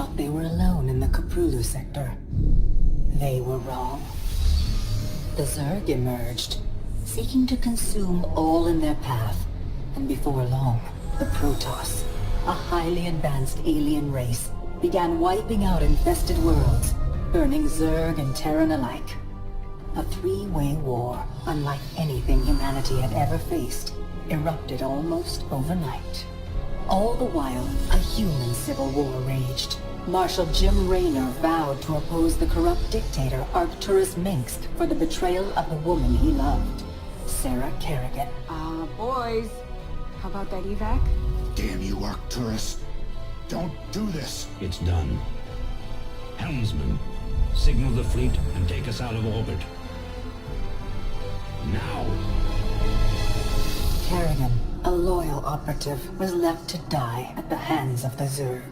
thought they were alone in the Caprulu sector. They were wrong. The Zerg emerged, seeking to consume all in their path, and before long, the Protoss, a highly advanced alien race, began wiping out infested worlds, burning Zerg and Terran alike. A three-way war, unlike anything humanity had ever faced, erupted almost overnight. All the while, a human civil war raged. Marshal Jim Raynor vowed to oppose the corrupt dictator Arcturus Minsk for the betrayal of the woman he loved, Sarah Kerrigan. Boys, how about that evac? Damn you, Arcturus. Don't do this. It's done. Helmsman, signal the fleet and take us out of orbit. Now! Kerrigan, a loyal operative, was left to die at the hands of the Zerg.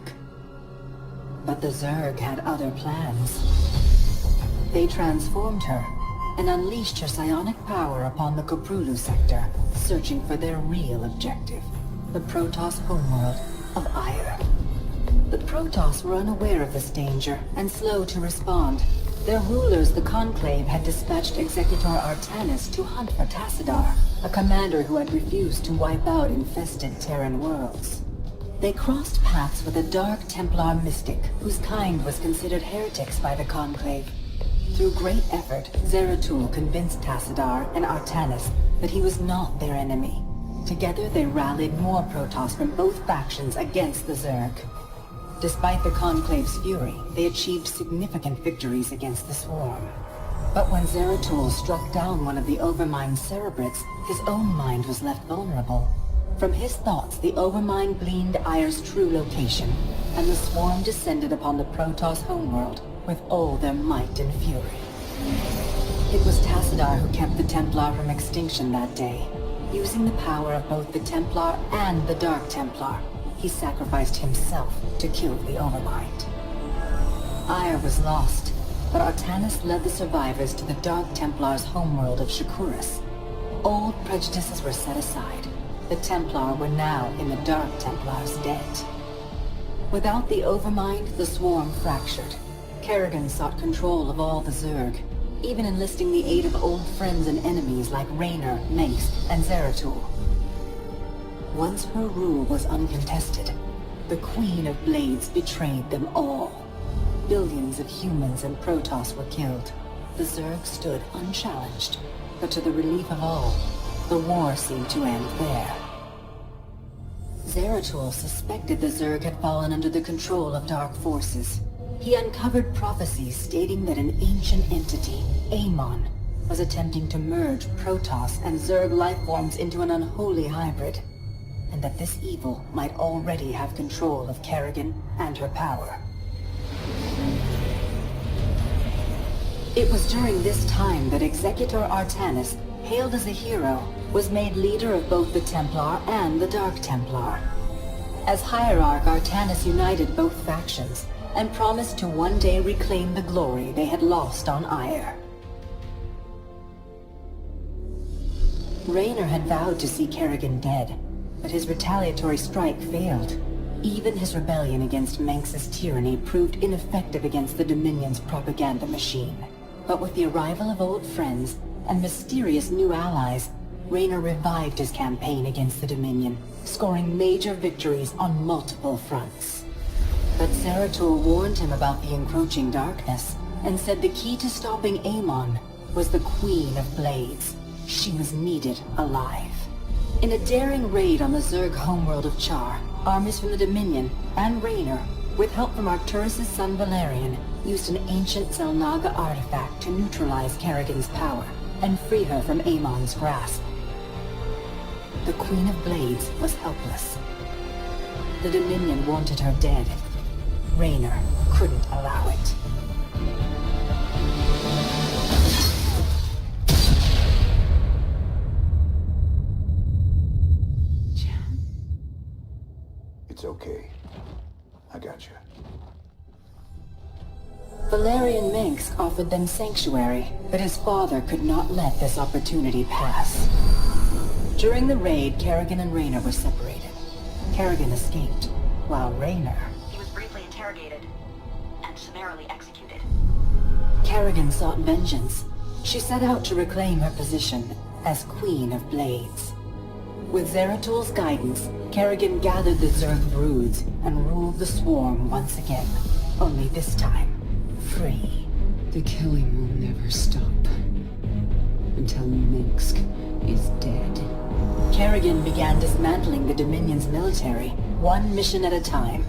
But the Zerg had other plans. They transformed her and unleashed her psionic power upon the Caprulu sector, searching for their real objective, the Protoss homeworld of Ire. The Protoss were unaware of this danger and slow to respond. Their rulers, the Conclave, had dispatched Executor Artanis to hunt for Tassadar, a commander who had refused to wipe out infested Terran worlds. They crossed paths with a Dark Templar mystic, whose kind was considered heretics by the Conclave. Through great effort, Zeratul convinced Tassadar and Artanis that he was not their enemy. Together they rallied more Protoss from both factions against the Zerg. Despite the Conclave's fury, they achieved significant victories against the Swarm. But when Zeratul struck down one of the Overmind's Cerebrits, his own mind was left vulnerable. From his thoughts, the Overmind gleaned Ire's true location, and the Swarm descended upon the Protoss homeworld with all their might and fury. It was Tassadar who kept the Templar from extinction that day. Using the power of both the Templar and the Dark Templar, he sacrificed himself to kill the Overmind. Ire was lost, but Artanis led the survivors to the Dark Templar's homeworld of Shakuras. Old prejudices were set aside. The Templar were now in the Dark Templar's debt. Without the Overmind, the Swarm fractured. Kerrigan sought control of all the Zerg, even enlisting the aid of old friends and enemies like Raynor, Mengsk, and Zeratul. Once her rule was uncontested, the Queen of Blades betrayed them all. Billions of humans and Protoss were killed. The Zerg stood unchallenged, but to the relief of all, the war seemed to end there. Zeratul suspected the Zerg had fallen under the control of dark forces. He uncovered prophecies stating that an ancient entity, Amon, was attempting to merge Protoss and Zerg lifeforms into an unholy hybrid, and that this evil might already have control of Kerrigan and her power. It was during this time that Executor Artanis, hailed as a hero, was made leader of both the Templar and the Dark Templar. As Hierarch, Artanis united both factions, and promised to one day reclaim the glory they had lost on Ire. Raynor had vowed to see Kerrigan dead, but his retaliatory strike failed. Even his rebellion against Mengsk's tyranny proved ineffective against the Dominion's propaganda machine. But with the arrival of old friends and mysterious new allies, Raynor revived his campaign against the Dominion, scoring major victories on multiple fronts. But Zeratul warned him about the encroaching darkness, and said the key to stopping Amon was the Queen of Blades. She was needed alive. In a daring raid on the Zerg homeworld of Char, armies from the Dominion and Raynor, with help from Arcturus' son Valerian, used an ancient Zelnaga artifact to neutralize Kerrigan's power and free her from Amon's grasp. The Queen of Blades was helpless. The Dominion wanted her dead. Raynor couldn't allow it. It's okay. I got you. Valerian Mengsk offered them sanctuary, but his father could not let this opportunity pass. During the raid, Kerrigan and Raynor were separated. Kerrigan escaped, while Raynor... He was briefly interrogated. summarily executed. Kerrigan sought vengeance. She set out to reclaim her position as Queen of Blades. With Zeratul's guidance, Kerrigan gathered the Zerg broods and ruled the swarm once again. Only this time, free. The killing will never stop. Until Minsk is dead. Kerrigan began dismantling the Dominion's military, one mission at a time.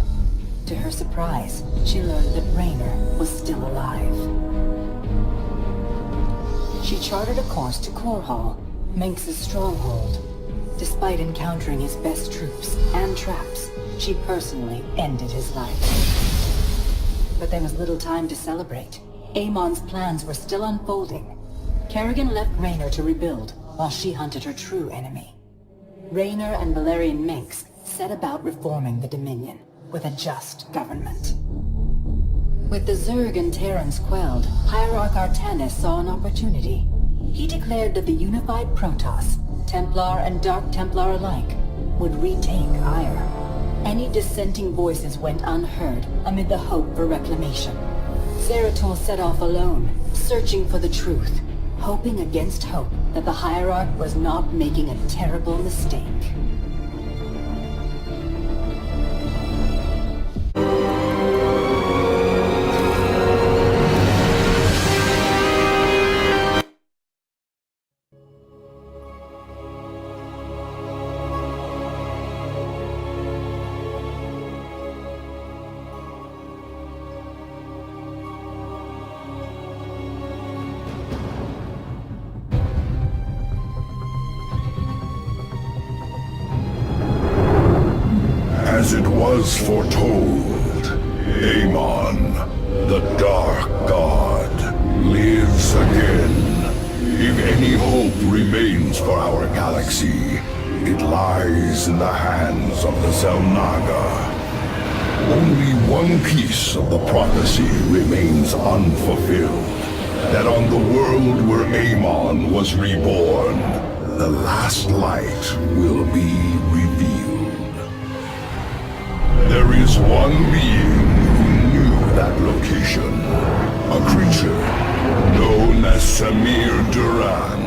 To her surprise, she learned that Raynor was still alive. She charted a course to Korhal, Minx's stronghold. Despite encountering his best troops and traps, she personally ended his life. But there was little time to celebrate. Amon's plans were still unfolding. Kerrigan left Raynor to rebuild, while she hunted her true enemy. Raynor and Valerian Minx set about reforming the Dominion, with a just government. With the Zerg and Terrans quelled, Hierarch Artanis saw an opportunity. He declared that the unified Protoss, Templar and Dark Templar alike, would retake Ire. Any dissenting voices went unheard amid the hope for reclamation. Zeratul set off alone, searching for the truth, hoping against hope that the Hierarch was not making a terrible mistake. As it was foretold, Amon, the Dark God, lives again. If any hope remains for our galaxy, it lies in the hands of the Zelnaga. Only one piece of the prophecy remains unfulfilled. That on the world where Amon was reborn, the last light will be revealed. There is one being who knew that location. A creature known as Samir Duran.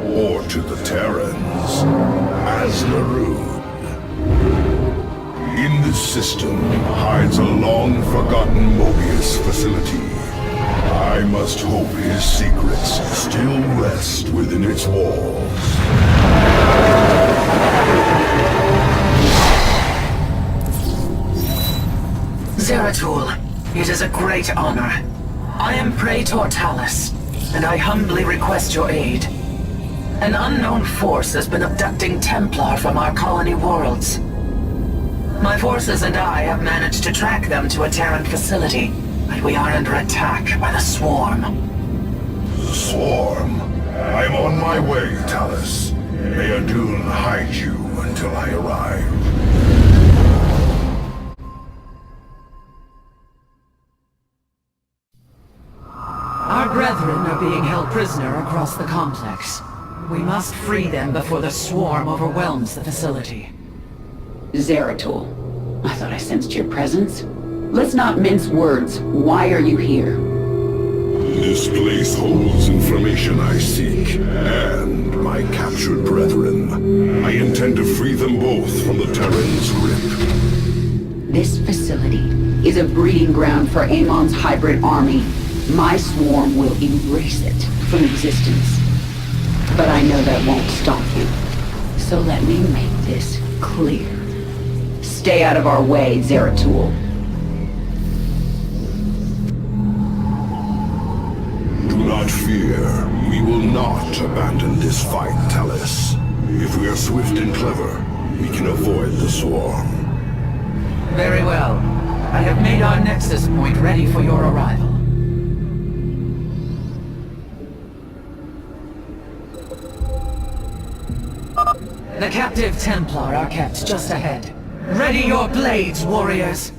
Or to the Terrans, as Narud. In this system hides a long-forgotten Mobius facility. I must hope his secrets still rest within its walls. Zeratul, it is a great honor. I am Praetor Talus, and I humbly request your aid. An unknown force has been abducting Templar from our colony worlds. My forces and I have managed to track them to a Terran facility, but we are under attack by the Swarm. Swarm? I'm on my way, Talus. May Adun hide you until I arrive. Our brethren are being held prisoner across the complex. We must free them before the Swarm overwhelms the facility. Zeratul, I thought I sensed your presence. Let's not mince words. Why are you here? This place holds information I seek, and my captured brethren. I intend to free them both from the Terran's grip. This facility is a breeding ground for Amon's hybrid army. My swarm will erase it from existence. But I know that won't stop you. So let me make this clear. Stay out of our way, Zeratul. Do not fear. We will not abandon this fight, Talus. If we are swift and clever, we can avoid the swarm. Very well. I have made our nexus point ready for your arrival. The captive Templar are kept just ahead. Ready your blades, warriors!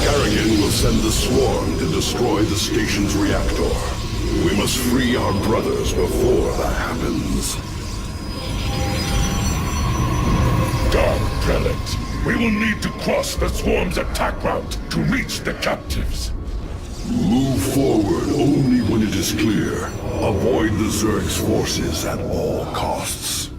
Kerrigan will send the swarm to destroy the station's reactor. We must free our brothers before that happens. Dark Prelate, we will need to cross the swarm's attack route to reach the captives. Move forward only when it is clear. Avoid the Zerg's forces at all costs.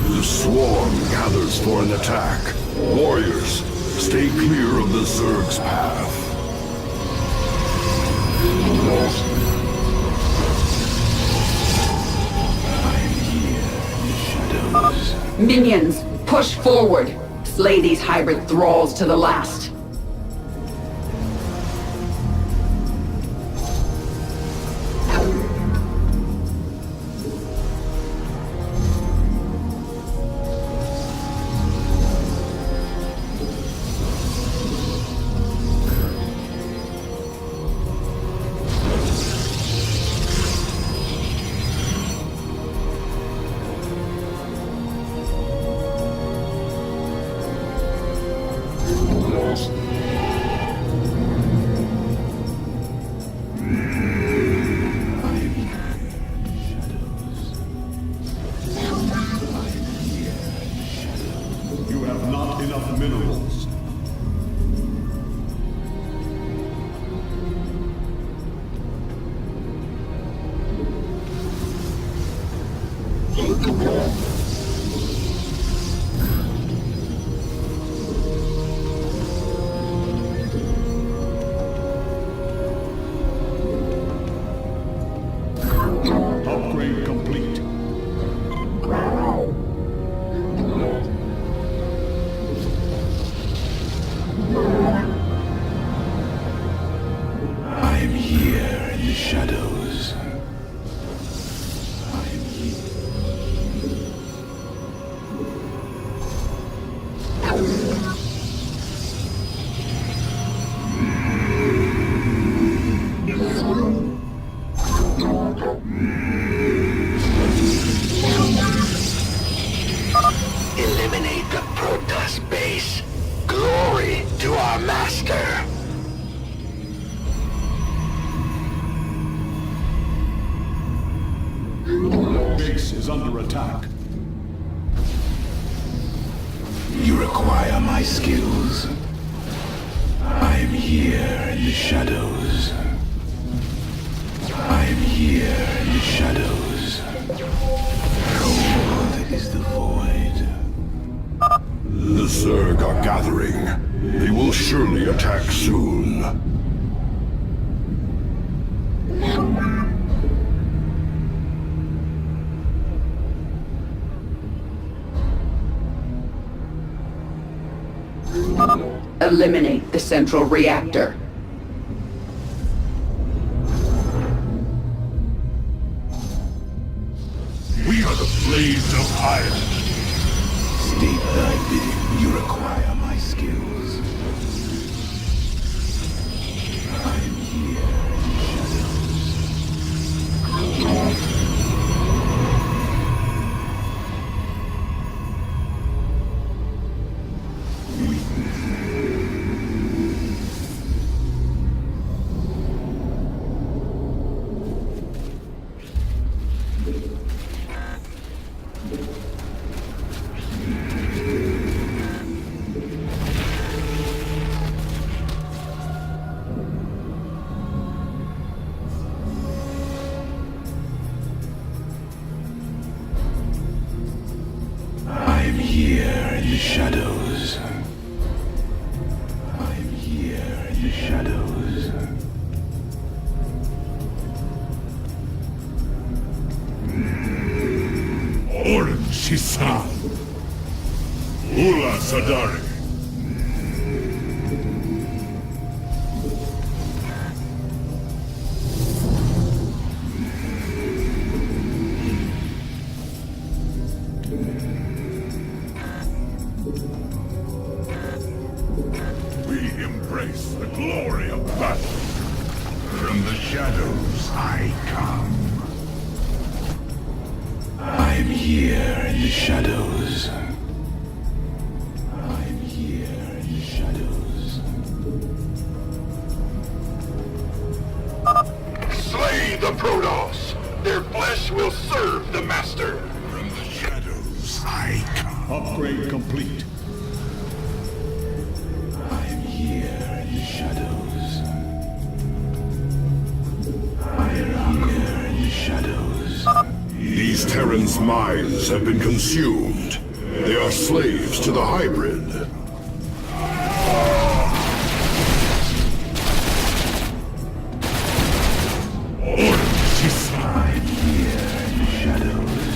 The swarm gathers for an attack. Warriors, stay clear of the Zerg's path. Minions, push forward. Slay these hybrid thralls to the last. You have not enough minerals. Upgrade complete. I am here in the shadows. I am here. Eliminate the Protoss base. Glory to our master. Base is under attack. You require my skills. I am here in the shadows. I am here in the shadows. Cold is the void. The Zerg are gathering. They will surely attack soon. Eliminate the central reactor. We are the blades of iron. State thy bidding. You require my skills. I am here in the shadows. shadows. I'm here in the shadows. Oren Shisa. Ula Sadari. We embrace the glory of battle. From the shadows I come. I'm here in the shadows. I'm here in the shadows. Slay the Protoss! Their flesh will serve the Master! From the shadows I come. Upgrade complete. I'm here in the shadows. I'm here in the shadows. These Terrans' minds have been consumed. They are slaves to the hybrid. I'm here in the shadows.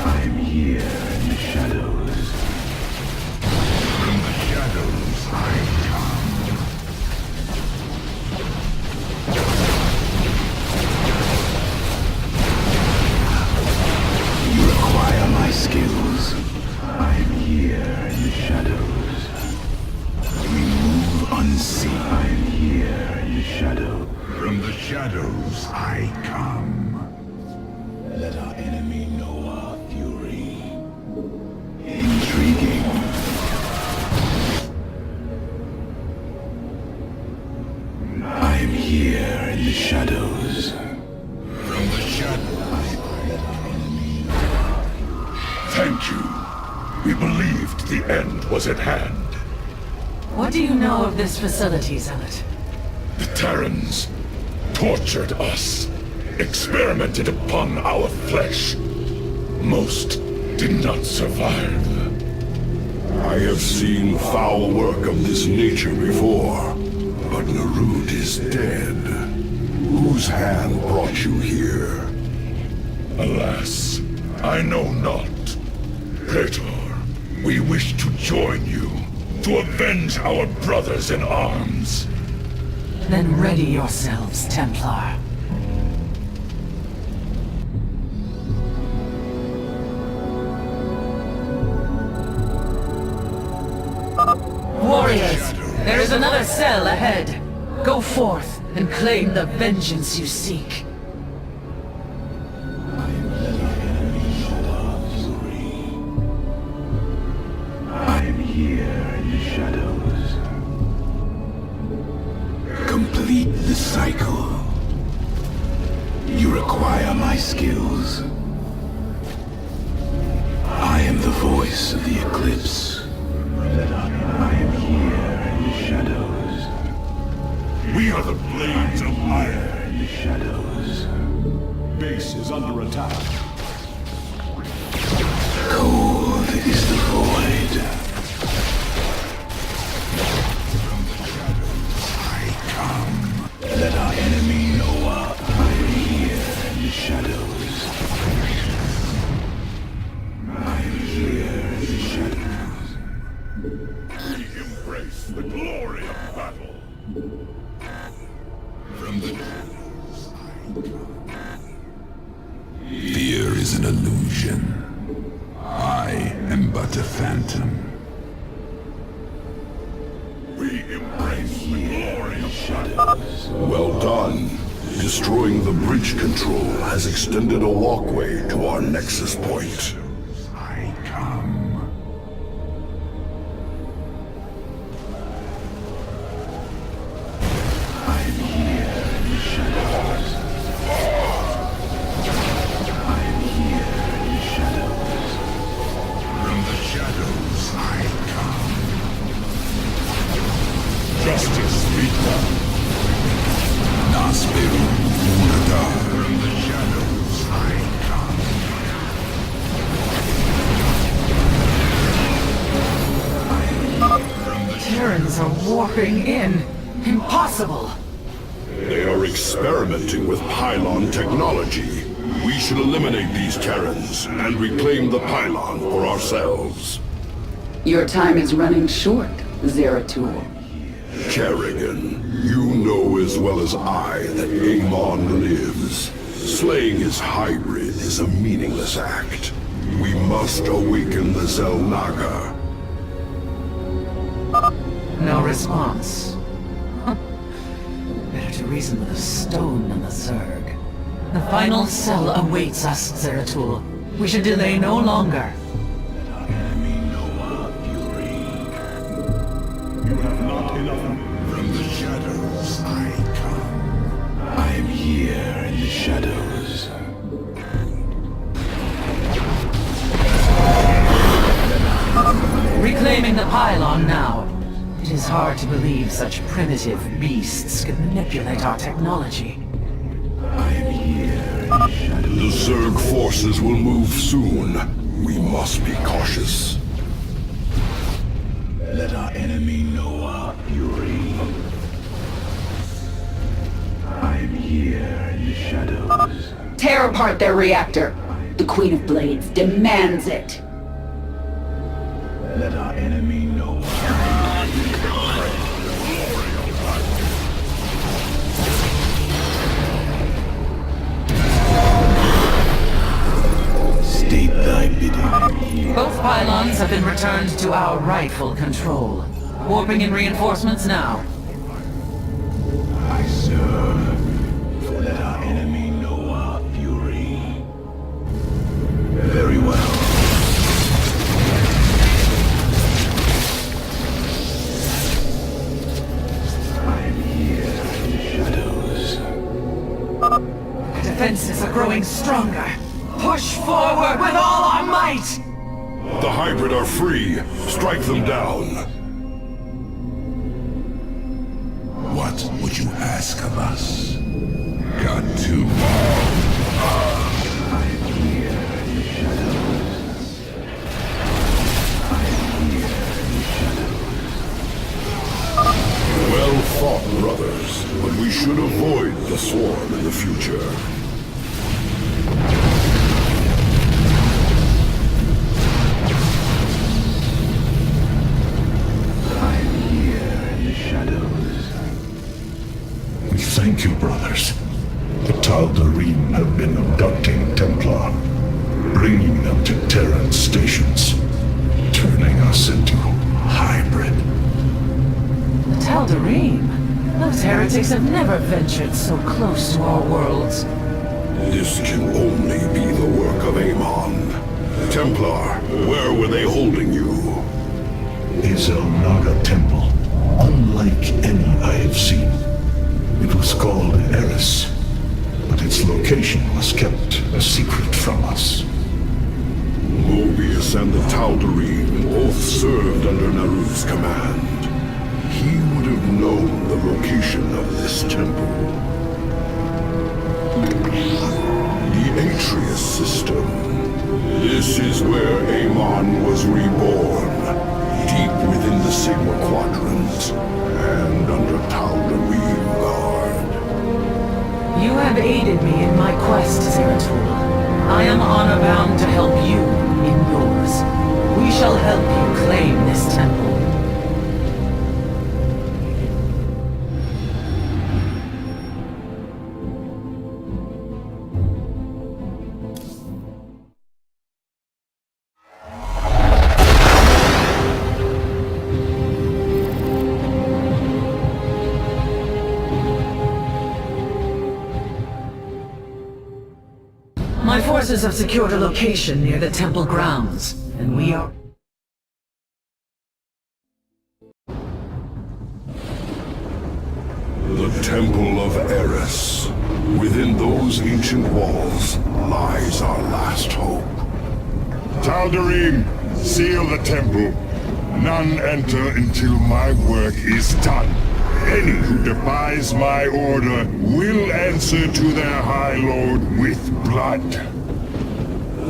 I'm here in the shadows. From the shadows I come. You require my skills. I'm here in the shadows. We move unseen. I'm here in the shadows. From the shadows I come. Let our enemy know our fury. Intriguing. I'm here in the shadows. From the shadows let our enemy know our fury. Thank you. We believed the end was at hand. What do you know of this facility, Zealot? The Terrans tortured us, experimented upon our flesh. Most did not survive. I have seen foul work of this nature before, but Narud is dead. Whose hand brought you here? Alas, I know not. Praetor, we wish to join you, to avenge our brothers in arms. Then ready yourselves, Templar. Warriors, there is another cell ahead. Go forth and claim the vengeance you seek. I'm here in the shadows. Complete the cycle. You require my skills. I am the voice of the Eclipse. I am here in the shadows. We are the blades of iron in the shadows. Base is under attack. Cold is the void. From the shadows I come. Let our enemy know I am here in the shadows. I am here in the shadows. We embrace the glory of battle. From the shadows I come. Fear is an illusion. I am but a phantom. We embrace the glory of shadows. Well done. Destroying the bridge control has extended a walkway to our nexus point. I come. I'm here in the shadows. I'm here in the shadows. From the shadows I come. Justice be done. Nasperu Unada. From the shadows I come. dropping in. Impossible. They are experimenting with pylon technology. We should eliminate these Terrans and reclaim the pylon for ourselves. Your time is running short, Zeratul. Kerrigan, you know as well as I that Amon lives. Slaying his hybrid is a meaningless act. We must awaken the Zelnaga. No response. Better to reason with a stone than the Zerg. The final cell awaits us, Zeratul. We should delay no longer. You have not enough. From the shadows I come. I am here in the shadows. Reclaiming the pylon now. It is hard to believe such primitive beasts could manipulate our technology. I am here in the shadows. The Zerg forces will move soon. We must be cautious. Let our enemy know our fury. I am here in the shadows. Tear apart their reactor. The Queen of Blades demands it. Let our enemy know State thy bidding. Both pylons have been returned to our rightful control. Warping in reinforcements now. I serve. Let our enemy know our fury. Very well. Defenses are growing stronger. Push forward with all our might! The hybrid are free. Strike them down. What would you ask of us? Got too long. I am here in the shadows. I am here in the shadows. Well fought, brothers, but we should avoid the swarm in the future. Thank you, brothers. The Tal'Darim have been abducting Templar, bringing them to Terran stations, turning us into hybrid. The Tal'Darim? Those heretics have never ventured so close to our worlds. This can only be the work of Amon. Templar, where were they holding you? A Zelnaga temple, unlike any I have seen. It was called Eris, but its location was kept a secret from us. Mobius and the Tal'Darim both served under Narud's command. He would have known the location of this temple. The Atreus system. This is where Amon was reborn, deep within the Sigma Quadrant, and under Tal'Darim guard. You have aided me in my quest, Zeratul. I am honor-bound to help you in yours. We shall help you claim this temple. My forces have secured a location near the temple grounds, and we are... The Temple of Eris. Within those ancient walls lies our last hope. Tal'Darim, seal the temple. None enter until my work is done. Any who defies my order will answer to their High Lord with blood.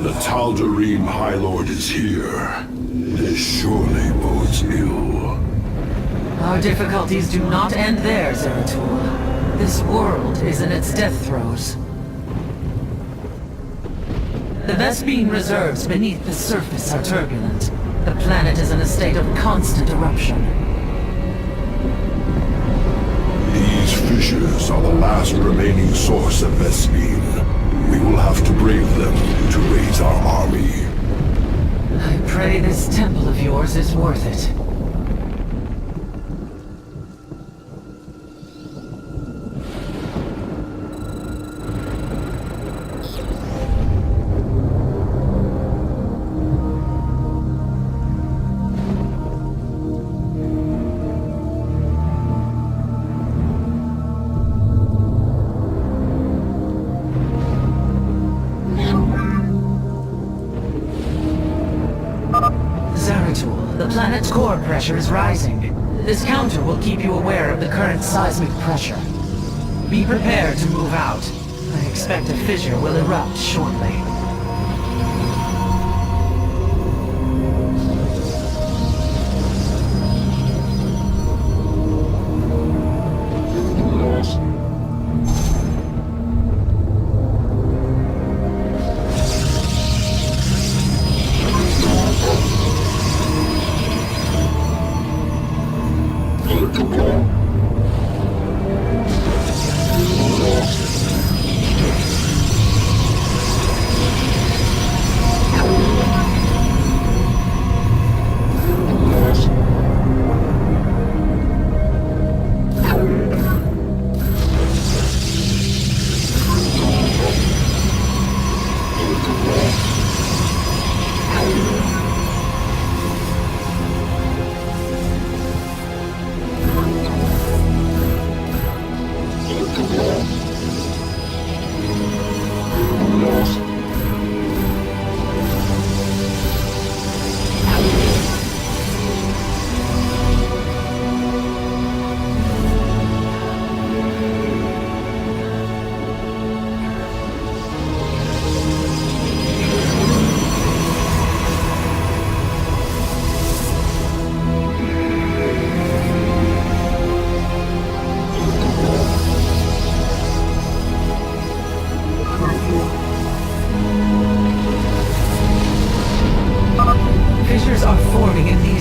The Tal'Darim High Lord is here. This surely bodes ill. Our difficulties do not end there, Zeratul. This world is in its death throes. The Vespene reserves beneath the surface are turbulent. The planet is in a state of constant eruption. These fissures are the last remaining source of Vespene. We will have to brave them to raise our army. I pray this temple of yours is worth it. The planet's core pressure is rising. This counter will keep you aware of the current seismic pressure. Be prepared to move out. I expect a fissure will erupt shortly.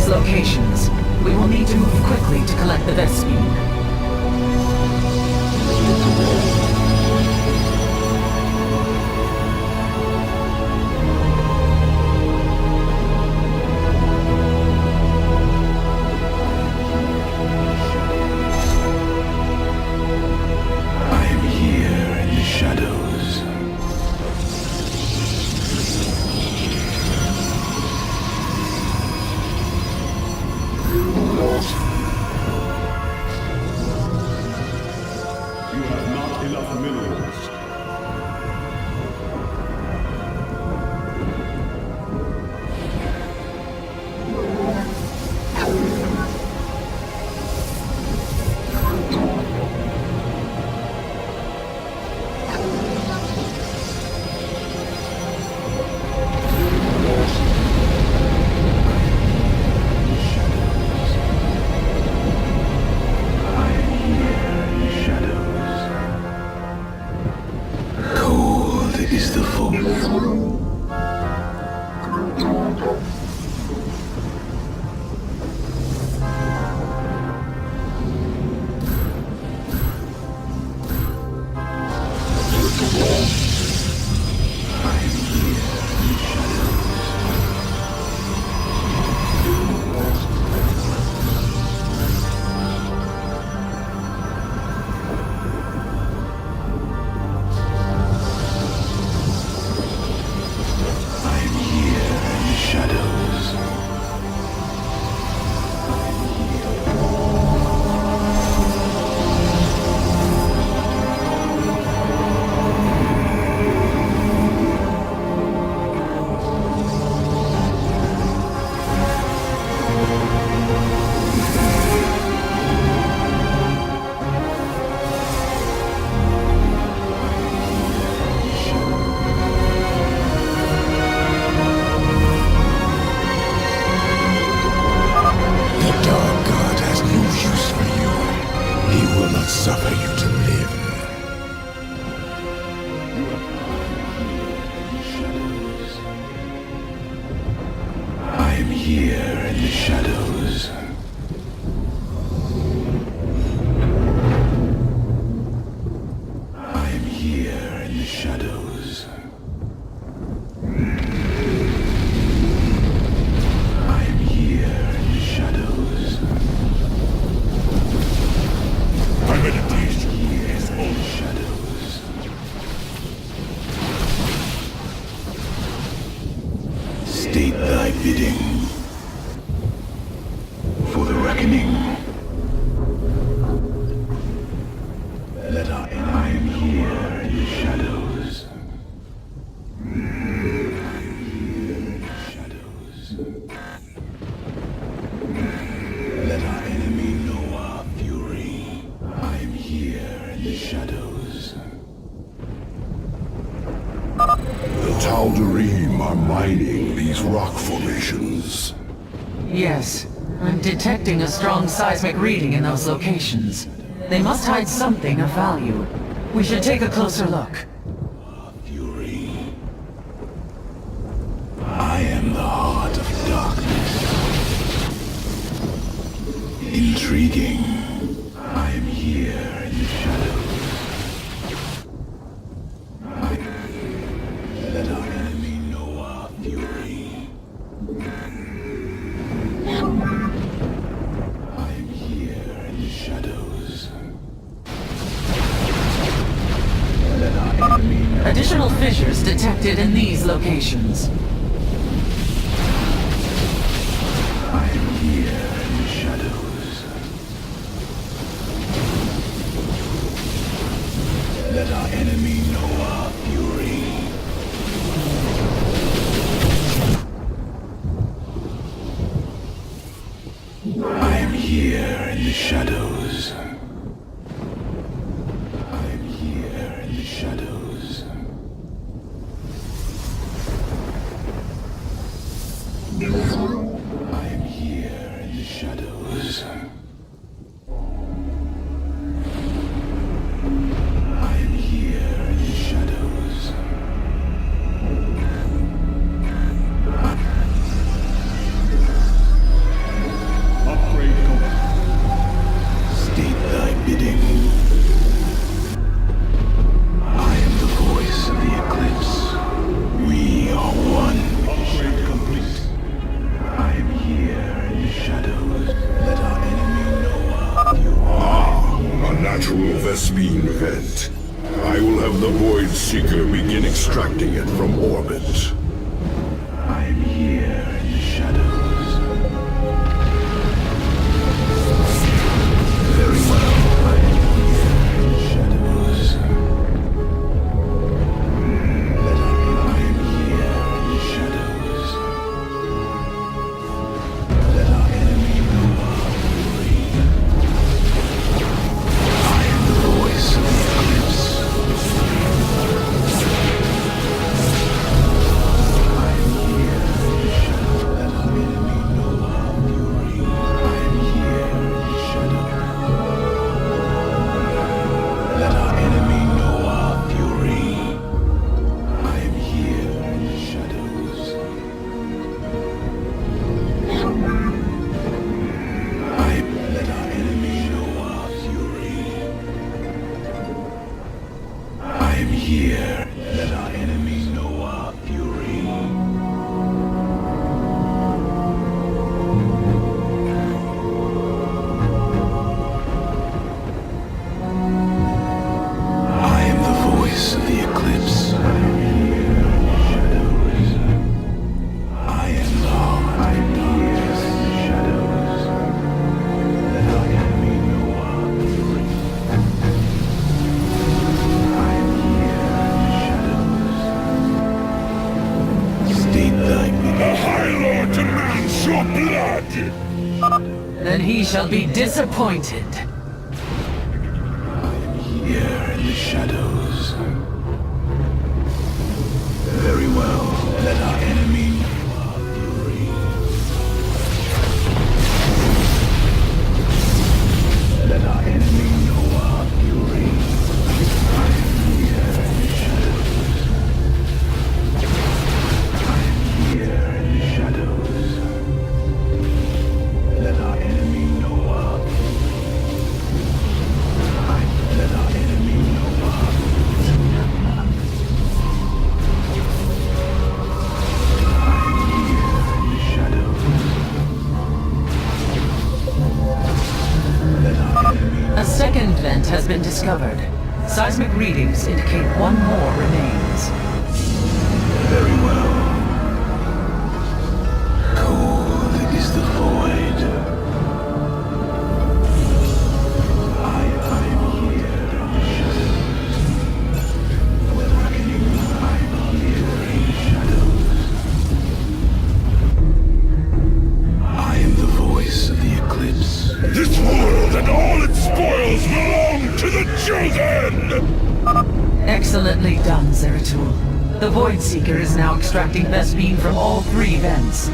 Locations. We will need to move quickly to collect the Vespene. I am here in the shadows. You have not enough minerals. in the shadows. I am here in the shadows. I am here in the shadows. My meditation is all shadows. State thy bidding for the reckoning. Let I am here in the shadows. Shadows. Let our enemy know our fury. I am here in the shadows. The Tal'Darim are mining these rock formations. Yes, I'm detecting a strong seismic reading in those locations. They must hide something of value. We should take a closer look. Fury. I am the heart of darkness. Intriguing. I am here in the shadows. Let our enemy know our fury. I am here in the shadows. Let our enemy know. Additional fissures detected in these locations. I am here in the shadows. Let our enemy know our fury. I am here in the shadows. I am here in the shadows. I am here in the shadows. I am here in the shadows. Upgrade complete. State thy bidding. I am the voice of the eclipse. We are one. Upgrade complete. I am here in the shadows. Let our enemy know our fury. A natural Vespine event. I will have the Void Seeker begin extracting it from orbit. I am here in the shadows. Very well. I am here in the shadows. I am here in the shadows. Let our enemy know our fury. I am the voice of the eclipse. I am here in the shadows. Let our enemy know our fury. I am here in the shadows. Let our enemy know our fury. I am here in the shadows. Let our enemy know our fury. I am here. Let our enemy know our fury. I am the voice of the eclipse. I am here in the shadows. I am the heart of darkness in the shadows. Let our enemy know our fury. I am here in the shadows. State thy bidding. The High Lord demands your blood! Then he shall be disappointed. Here in the shadows. Very well. Let our enemy know our fury. Let our enemy know our fury. I am here in the shadows. I am here in the shadows. discovered. Seismic readings indicate one more remains. Very well. Cold is the void. I am here in shadows. For the reckoning, I'm here in shadows. I am the voice of the eclipse. This world and all its spoils belong to the chosen! Excellently done, Zeratul. The Void Seeker is now extracting best beam from all 3 vents.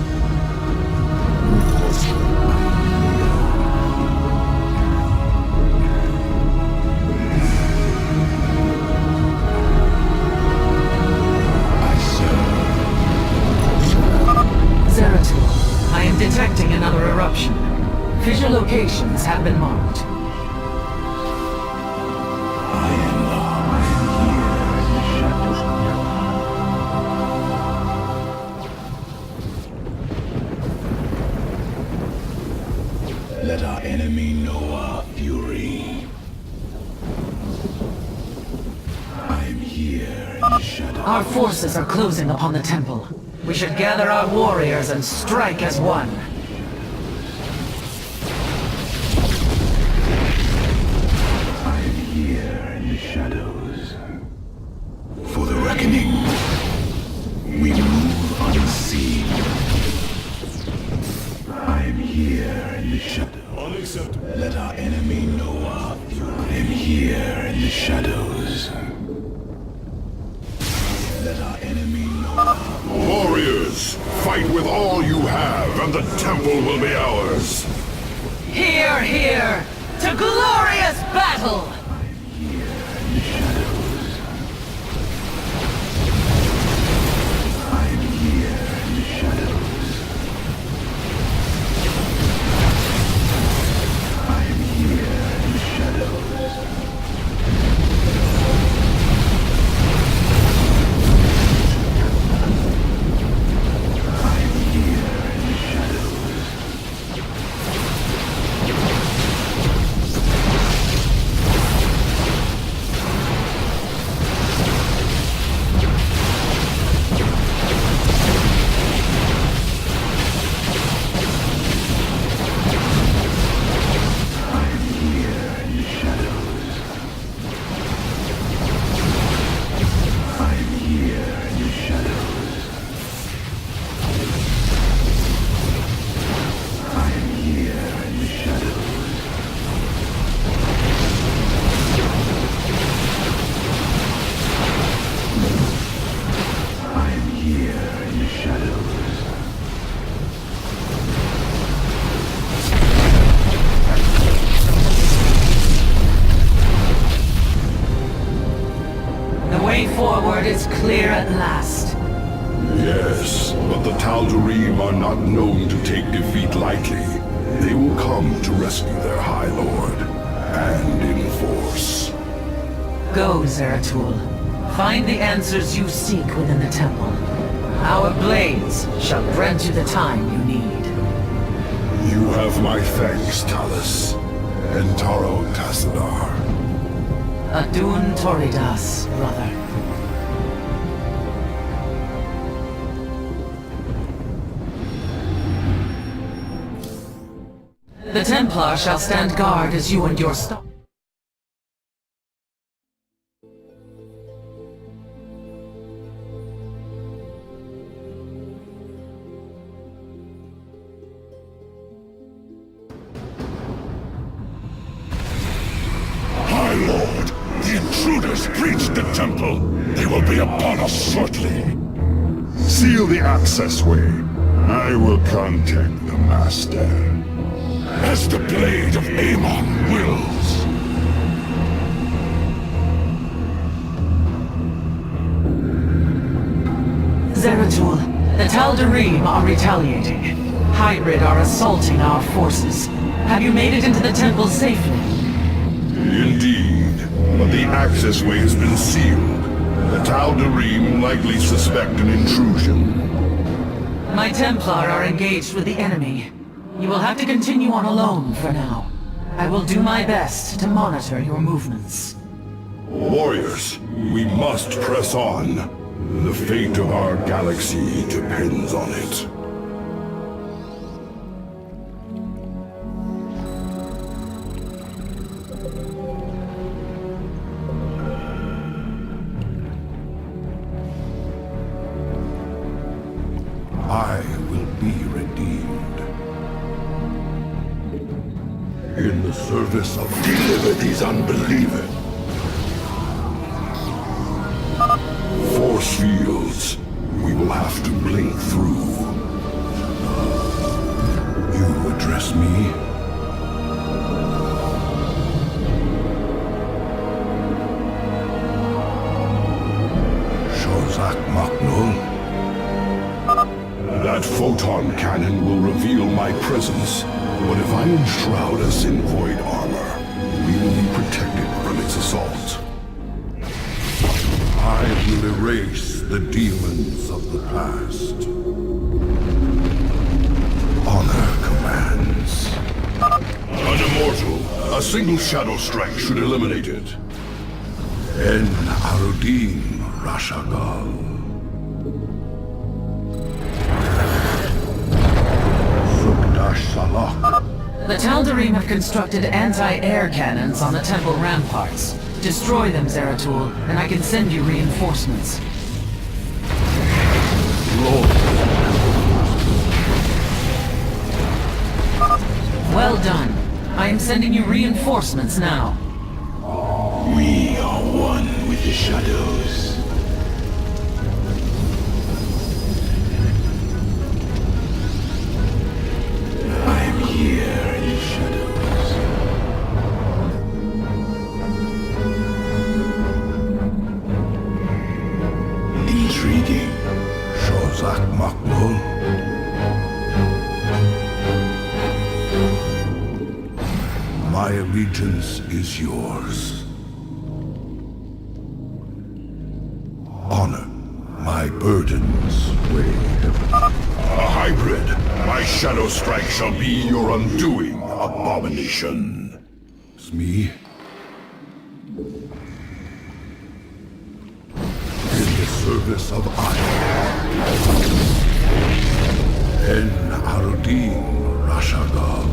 Zeratul, I am detecting another eruption. Fissure locations have been marked. Let our enemy know our fury. I am here in the shadow. Our forces are closing upon the temple. We should gather our warriors and strike as one. I am here in the shadows. For the reckoning, we move unseen. I am here in the shadows. Let our enemy know our fury. I am here in the shadows. Let our enemy know our fury. Warriors, fight with all you have, and the temple will be ours. Hear, hear! To glorious battle! I am here in the shadows. I am here in the shadows. I am here in the shadows. I am here in the shadows. The way forward is clear at last. Yes, but the Tal'Darim are not known to take defeat lightly. They will come to rescue their High Lord, and in force. Go, Zeratul. Find the answers you seek within the temple. Our blades shall grant you the time you need. You have my thanks, Talus. Entaro Tassadar. Adun Toridas, brother. The Templar shall stand guard as you and your stock. High Lord, the intruders breached the temple. They will be upon us shortly. Seal the access way. I will contact the Master. As the blade of Amon wills. Zeratul, the Tal'Darim are retaliating. Hybrid are assaulting our forces. Have you made it into the temple safely? Indeed, but the access way has been sealed. The Tal'Darim likely suspect an intrusion. My Templar are engaged with the enemy. You will have to continue on alone for now. I will do my best to monitor your movements. Warriors, we must press on. The fate of our galaxy depends on it. I will be redeemed. In the service of deliver these unbelievers. Force fields. We will have to blink through. You address me? Shozak Maknul? That photon cannon will reveal my presence, but if I enshroud us in void armor, we will be protected from its assault. I will erase the demons of the past. Honor commands. An immortal, a single shadow strike should eliminate it. En Arudim Rashagal. The Tal'Darim have constructed anti-air cannons on the temple ramparts. Destroy them, Zeratul, and I can send you reinforcements. Lord. Well done. I am sending you reinforcements now. We are one with the shadows. I am here in the shadows. Intriguing. Shozak Maknul. My allegiance is yours. Honor my burdens weigh heavy. A hybrid. My shadow strike shall be your undoing, abomination. It's me. In the service of En Arudim Rashagal.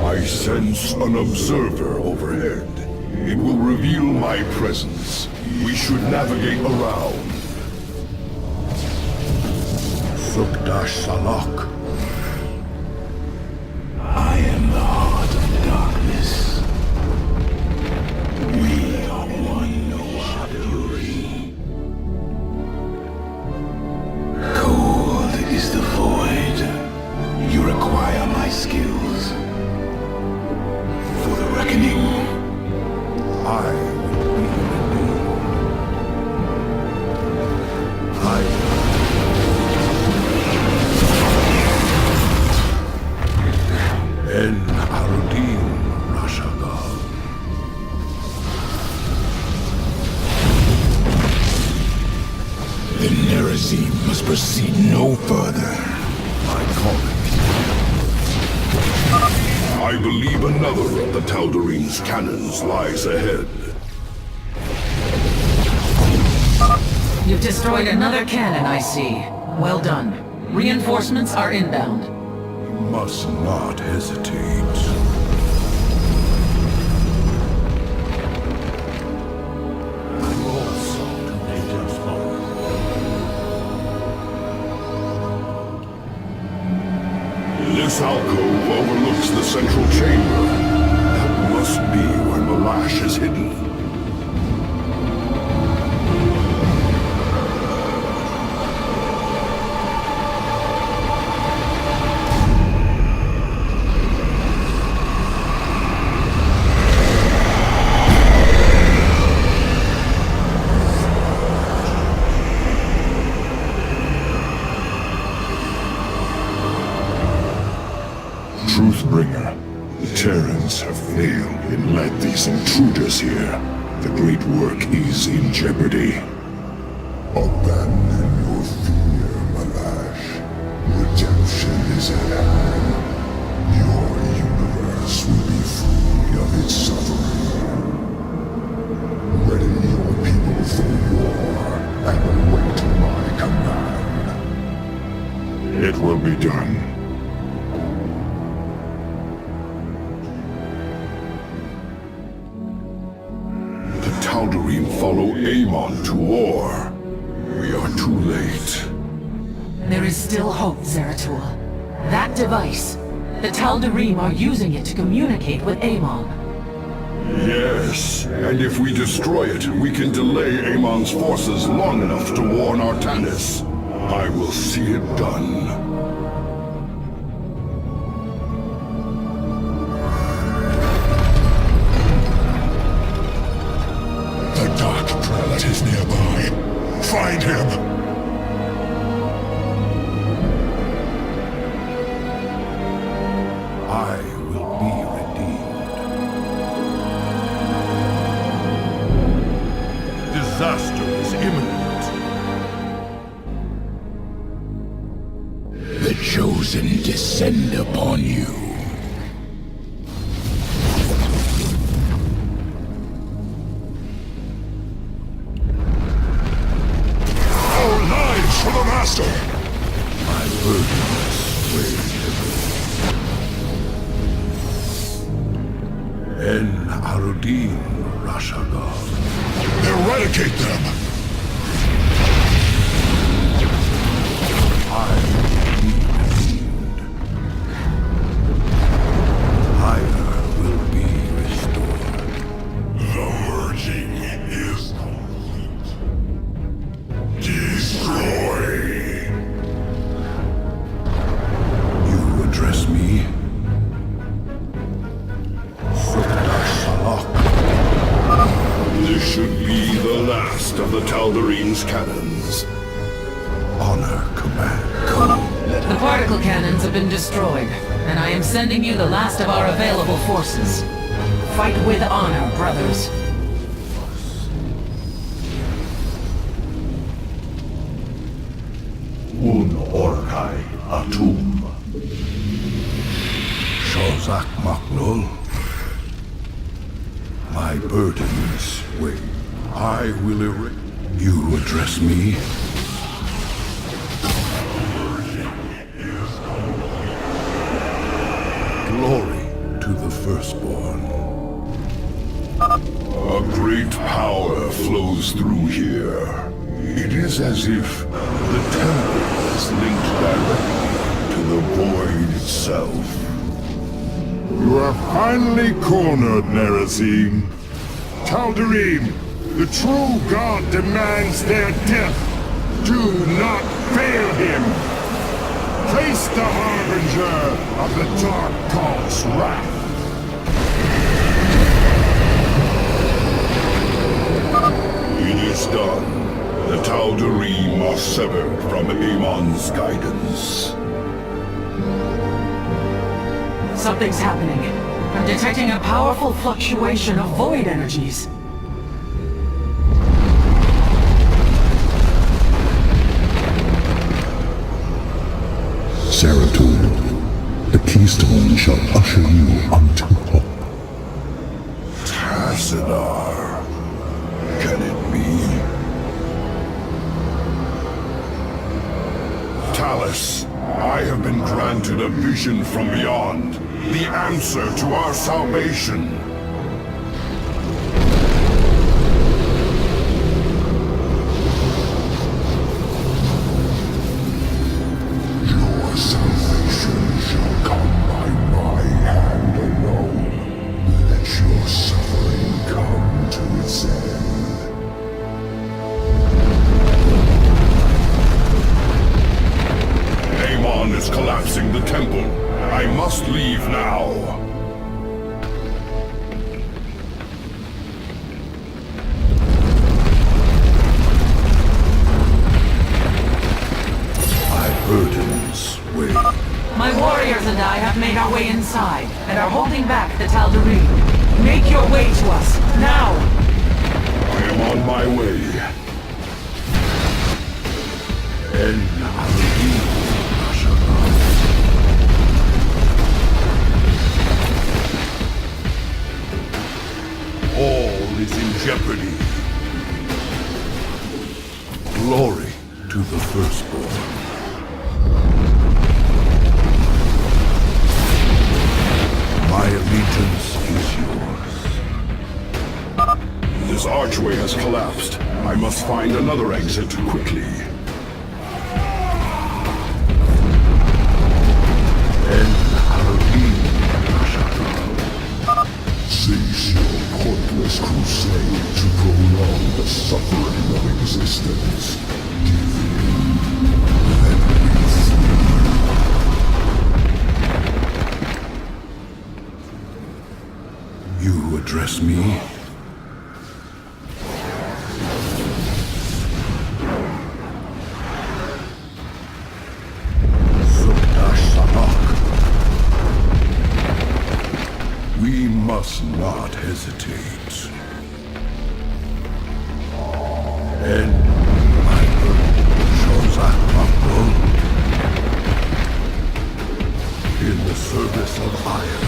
I sense an observer overhead. It will reveal my presence. We should navigate around. Sukdash Salak. I am the heart of darkness. We are one, no fury. Cold is the void. You require my skills. For the reckoning. I will be redeemed. En Arudim Rashagal. The Nerazim must proceed no further. My calling. I believe another of the Tal'Darim's cannons lies ahead. You've destroyed another cannon, I see. Well done. Reinforcements are inbound. You must not hesitate. I'm also Nature's home. This alcove overlooks the central chamber. That must be where Malash is hidden. Truthbringer, the Terrans have failed in led these intruders here. The great work is in jeopardy. Abandon your fear, Malash. Redemption is at hand. Your universe will be free. It will be done. The Tal'Darim follow Amon to war. We are too late. There is still hope, Zeratul. That device, the Tal'Darim are using it to communicate with Amon. Yes, and if we destroy it, we can delay Amon's forces long enough to warn Artanis. I will see it done. The Dark Prelate is nearby. Find him! I will be redeemed. Disaster is imminent. The Chosen descend upon you. Our lives for the Master! My burdens weigh heavy. En Arudin Rashagal. Eradicate them! I will be redeemed. Hyder will be restored. The merging is complete. Destroy! You address me? Salak. This should be the last of the Tal'Darim's cannons. Honor command. The particle cannons have been destroyed, and I am sending you the last of our available forces. Fight with honor, brothers. Un Orkai Atum. Shozak Maknul. My burdens weigh. I will erase. You address me? Glory to the Firstborn. A great power flows through here. It is as if the temple is linked directly to the void itself. You are finally cornered, Nerazim. Tal'Darim, the true god demands their death. Do not fail him. Face the harbinger of the Dark God's wrath. It is done. The Tal'Darim are severed from Amon's guidance. Something's happening. I'm detecting a powerful fluctuation of void energies. Zeratul, the keystone shall usher you unto hope. Tassadar. Can it be? Talus, I have been granted a vision from beyond. The answer to our salvation. Your salvation shall come by my hand alone. Let your suffering come to its end. Amon is collapsing the temple. I must leave now. My burdens weigh. My warriors and I have made our way inside, and are holding back the Tal'Darim. Make your way to us, now! I am on my way. En Arudin Rashagal. All is in jeopardy. Glory to the Firstborn. This archway has collapsed. I must find another exit quickly. Cease your pointless crusade to prolong the suffering of existence. You address me? We must not hesitate. And my shows in the service of iron.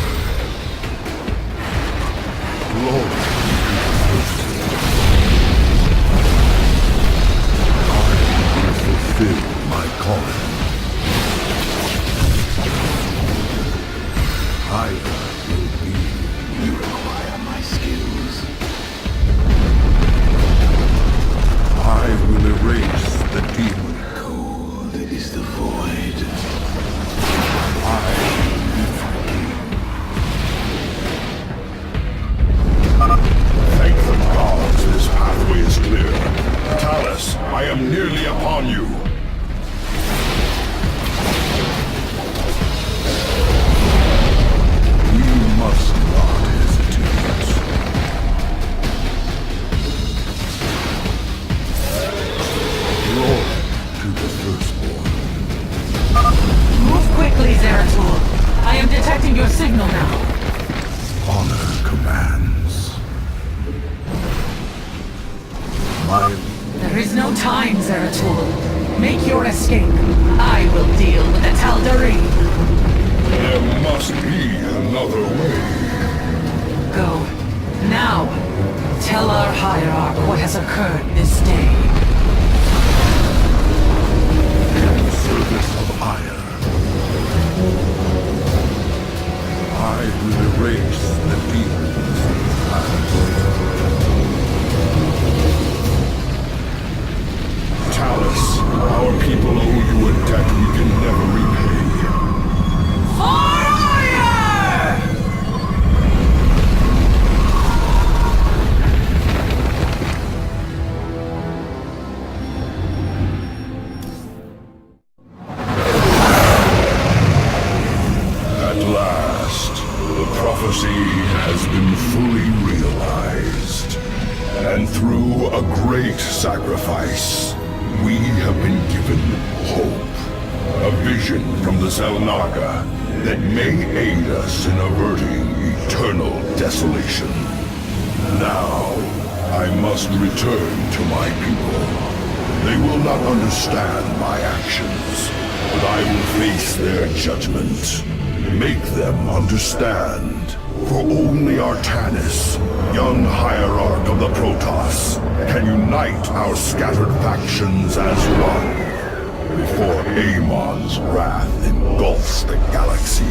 Lord, I will fulfill my calling. I You require my skills. I will erase the demon. Cold is the void. Thank the gods, this pathway is clear. Talus, I am nearly upon you. We must not hesitate. Glory to the firstborn. Move quickly, Zeratul. I am detecting your signal now. Honor commands. There is no time, Zeratul. Make your escape. I will deal with the Tal'Darim. There must be another way. Go. Now. Tell our hierarch what has occurred this day. In the service of ire, I will erase the demons of the past. Talus, our people owe you a debt we can never repay. At last, the prophecy has been fully realized. And through a great sacrifice, we have been given hope. A vision from the Xel'Naga that may aid us in averting eternal desolation. Now, I must return to my people. They will not understand my actions, but I will face their judgment. Make them understand. For only Artanis, young hierarch of the Protoss, can unite our scattered factions as one, before Amon's wrath engulfs the galaxy.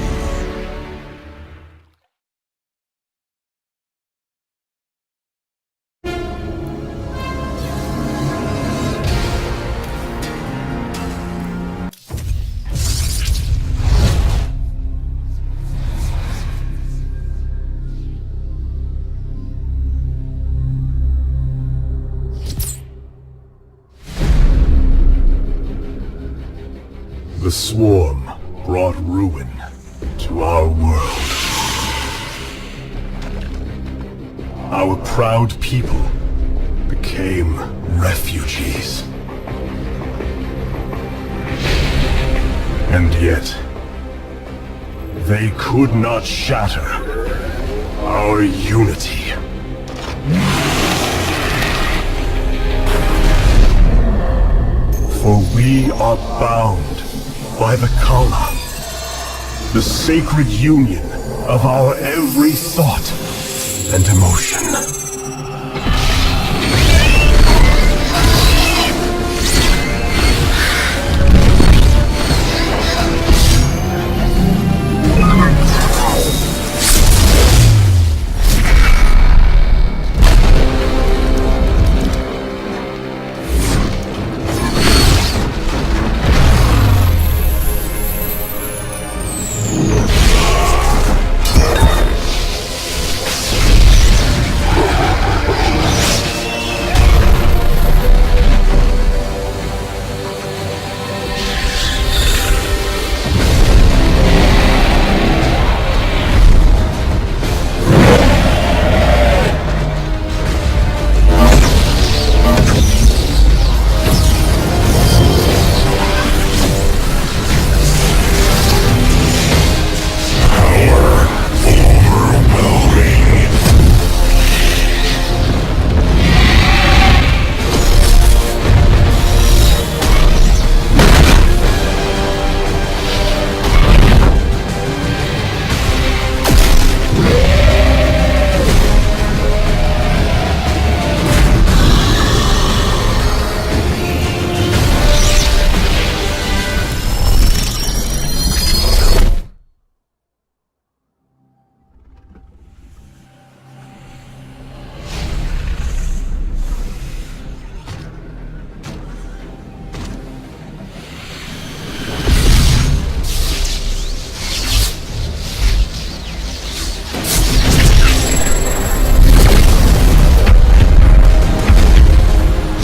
The swarm brought ruin to our world. Our proud people became refugees. And yet, they could not shatter our unity. For we are bound by the Kala, the sacred union of our every thought and emotion.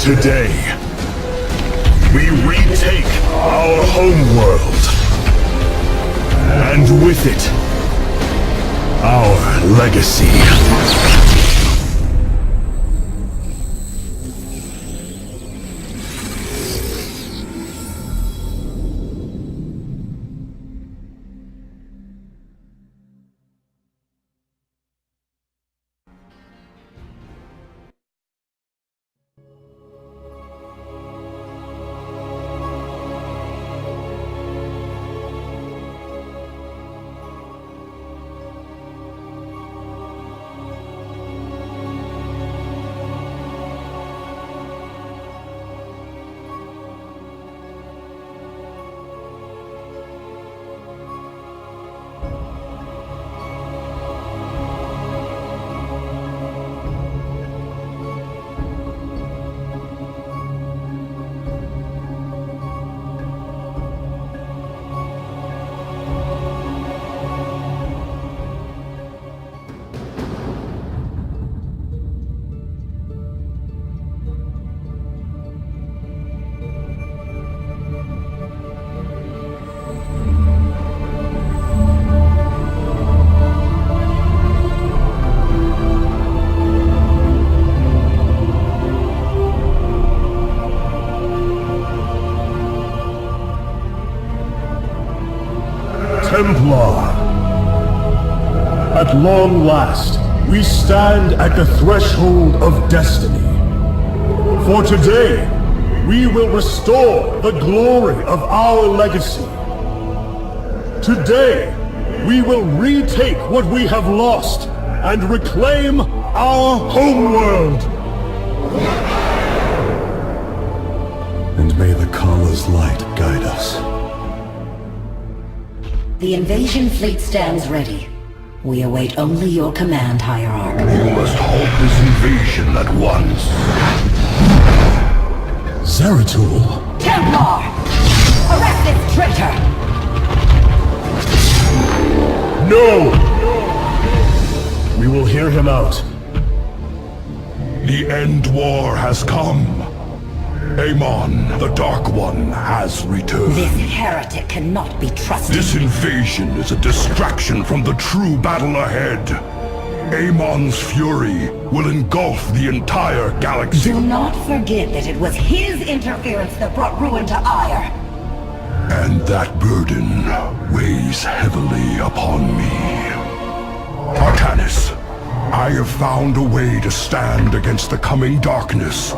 Today, we retake our homeworld. And with it, our legacy. Templar. At long last, we stand at the threshold of destiny. For today, we will restore the glory of our legacy. Today, we will retake what we have lost and reclaim our homeworld. And may the Kala's light guide us. The invasion fleet stands ready. We await only your command, Hierarch. You must halt this invasion at once. Zeratul! Templar! Arrest this traitor! No! We will hear him out. The end war has come. Amon, the Dark One, has returned. This heretic cannot be trusted. This invasion is a distraction from the true battle ahead. Amon's fury will engulf the entire galaxy. Do not forget that it was his interference that brought ruin to Ire. And that burden weighs heavily upon me. Artanis, I have found a way to stand against the coming darkness.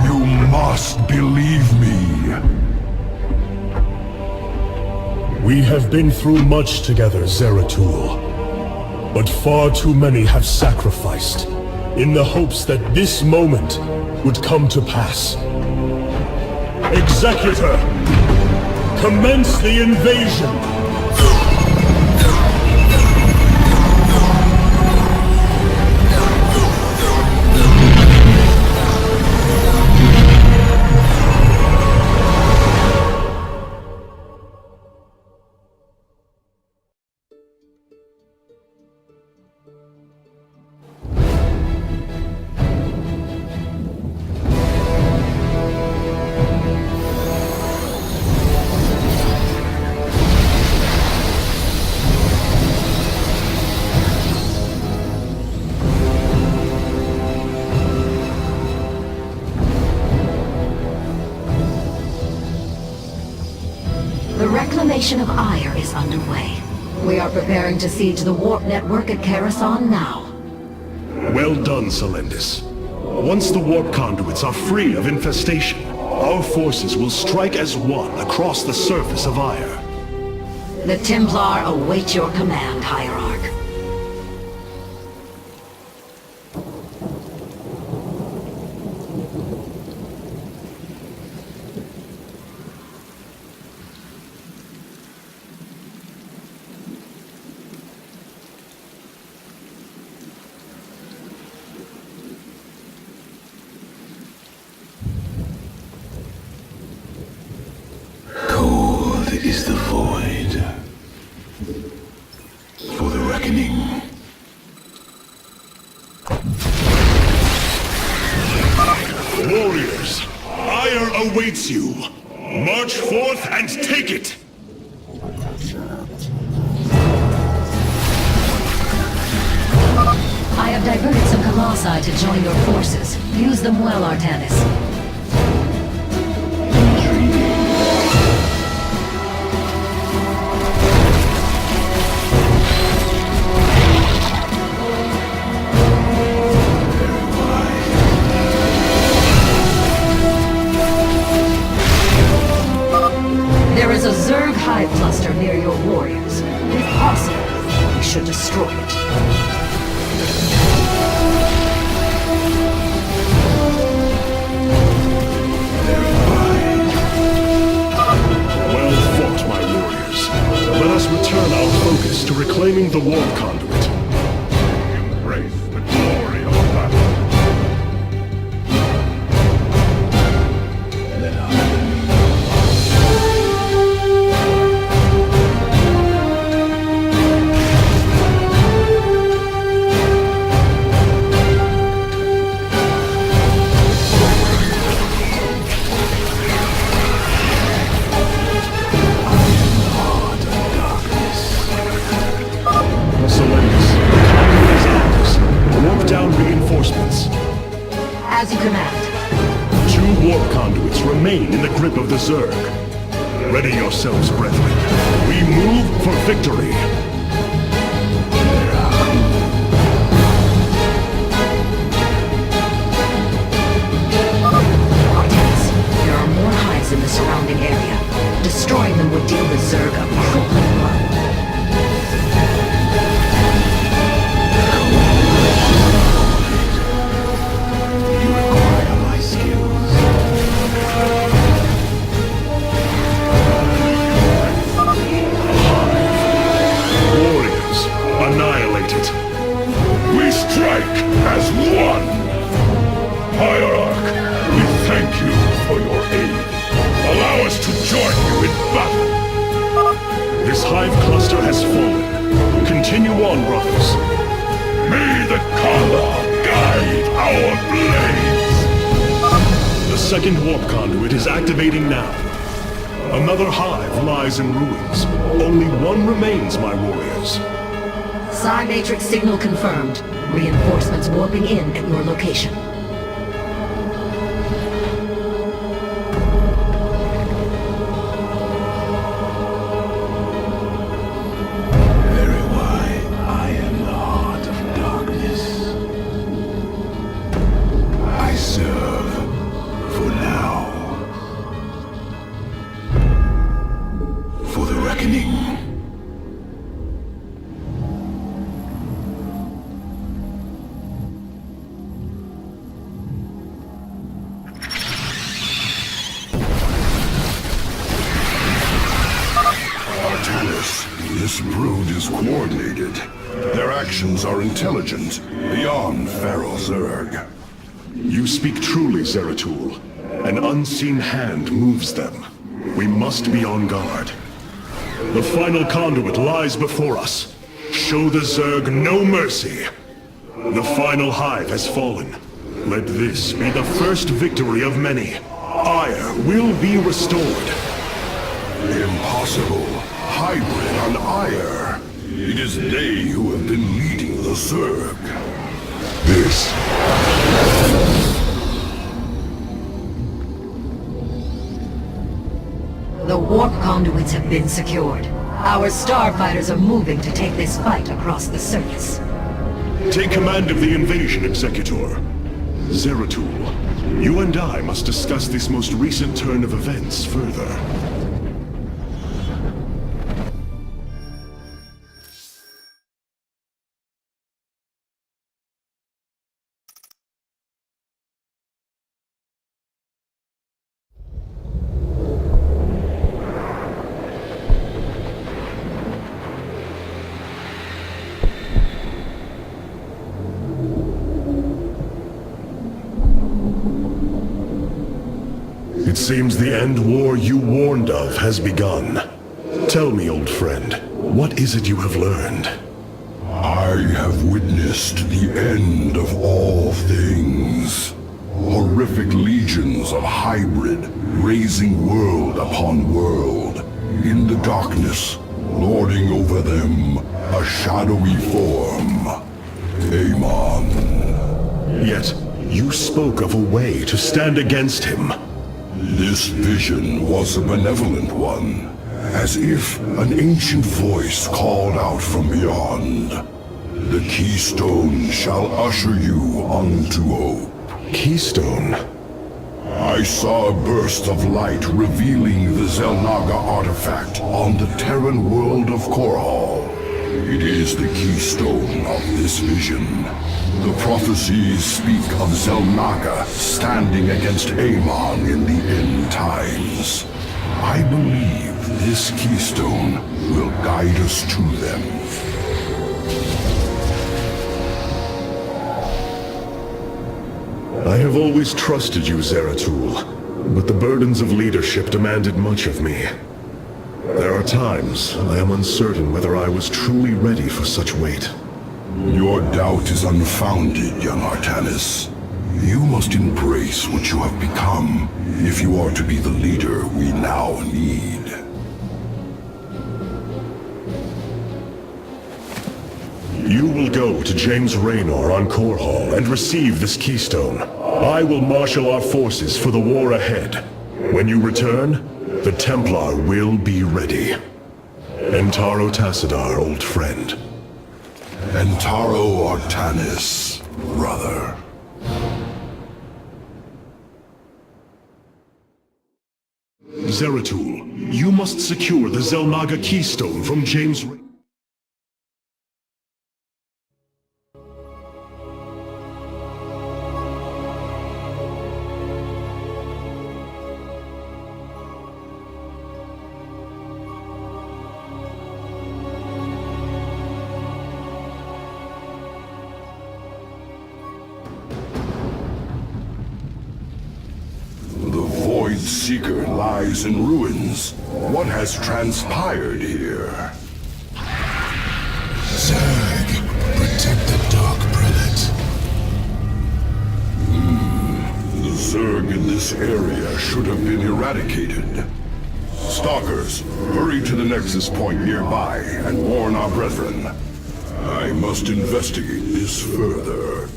You must believe me. We have been through much together, Zeratul. But far too many have sacrificed, in the hopes that this moment would come to pass. Executor, commence the invasion! The reclamation of Ire is underway. We are preparing to siege the warp network at Coruscant now. Well done, Selendis. Once the warp conduits are free of infestation, our forces will strike as one across the surface of Ire. The Templar await your command, Hierarch. Cold is the void. For the reckoning. Warriors, Take it! I have diverted some colossi to join your forces. Use them well, Artanis. There is a Zerg hive cluster near your warriors. If possible, we should destroy it. Well fought, my warriors. Let us return our focus to reclaiming the warp conduit. Embrace the glory of battle. Let our enemy As you command. 2 warp conduits remain in the grip of the Zerg. Ready yourselves, brethren. We move for victory. Artanis, there are more hives in the surrounding area. Destroying them would deal the Zerg a crippling blow. Annihilated. We strike as one! Hierarch, we thank you for your aid. Allow us to join you in battle. This hive cluster has fallen. Continue on, brothers. May the Kala guide our blades! The second warp conduit is activating now. Another hive lies in ruins. Only one remains, my warriors. Psi Matrix signal confirmed. Reinforcements warping in at your location. very wide. I am the heart of darkness. I serve for now. For the reckoning. This brood is coordinated. Their actions are intelligent, beyond feral Zerg. You speak truly, Zeratul. An unseen hand moves them. We must be on guard. The final conduit lies before us. Show the Zerg no mercy. The final hive has fallen. Let this be the first victory of many. Ire will be restored. Impossible. Hybrid on Ire. It is they who have been leading the Zerg. This... The warp conduits have been secured. Our starfighters are moving to take this fight across the surface. Take command of the invasion, Executor. Zeratul, you and I must discuss this most recent turn of events further. It seems the end war you warned of has begun. Tell me, old friend, what is it you have learned? I have witnessed the end of all things. Horrific legions of hybrid, raising world upon world. In the darkness, lording over them, a shadowy form. Amon. Yet, you spoke of a way to stand against him. This vision was a benevolent one, as if an ancient voice called out from beyond. The keystone shall usher you unto hope. Keystone? I saw a burst of light revealing the Xel'Naga artifact on the Terran world of Korhal. It is the keystone of this vision. The prophecies speak of Xel'Naga standing against Amon in the end times. I believe this keystone will guide us to them. I have always trusted you, Zeratul, but the burdens of leadership demanded much of me. There are times I am uncertain whether I was truly ready for such weight. Your doubt is unfounded, young Artanis. You must embrace what you have become, if you are to be the leader we now need. You will go to James Raynor on Korhal and receive this keystone. I will marshal our forces for the war ahead. When you return, the Templar will be ready. Entaro Tassadar, old friend. Entaro Artanis, brother. Zeratul, you must secure the Xel'Naga keystone from James Raynor. Seeker lies in ruins. What has transpired here? Zerg, protect the Dark Prelate. The Zerg in this area should have been eradicated. Stalkers, hurry to the Nexus point nearby and warn our brethren. I must investigate this further.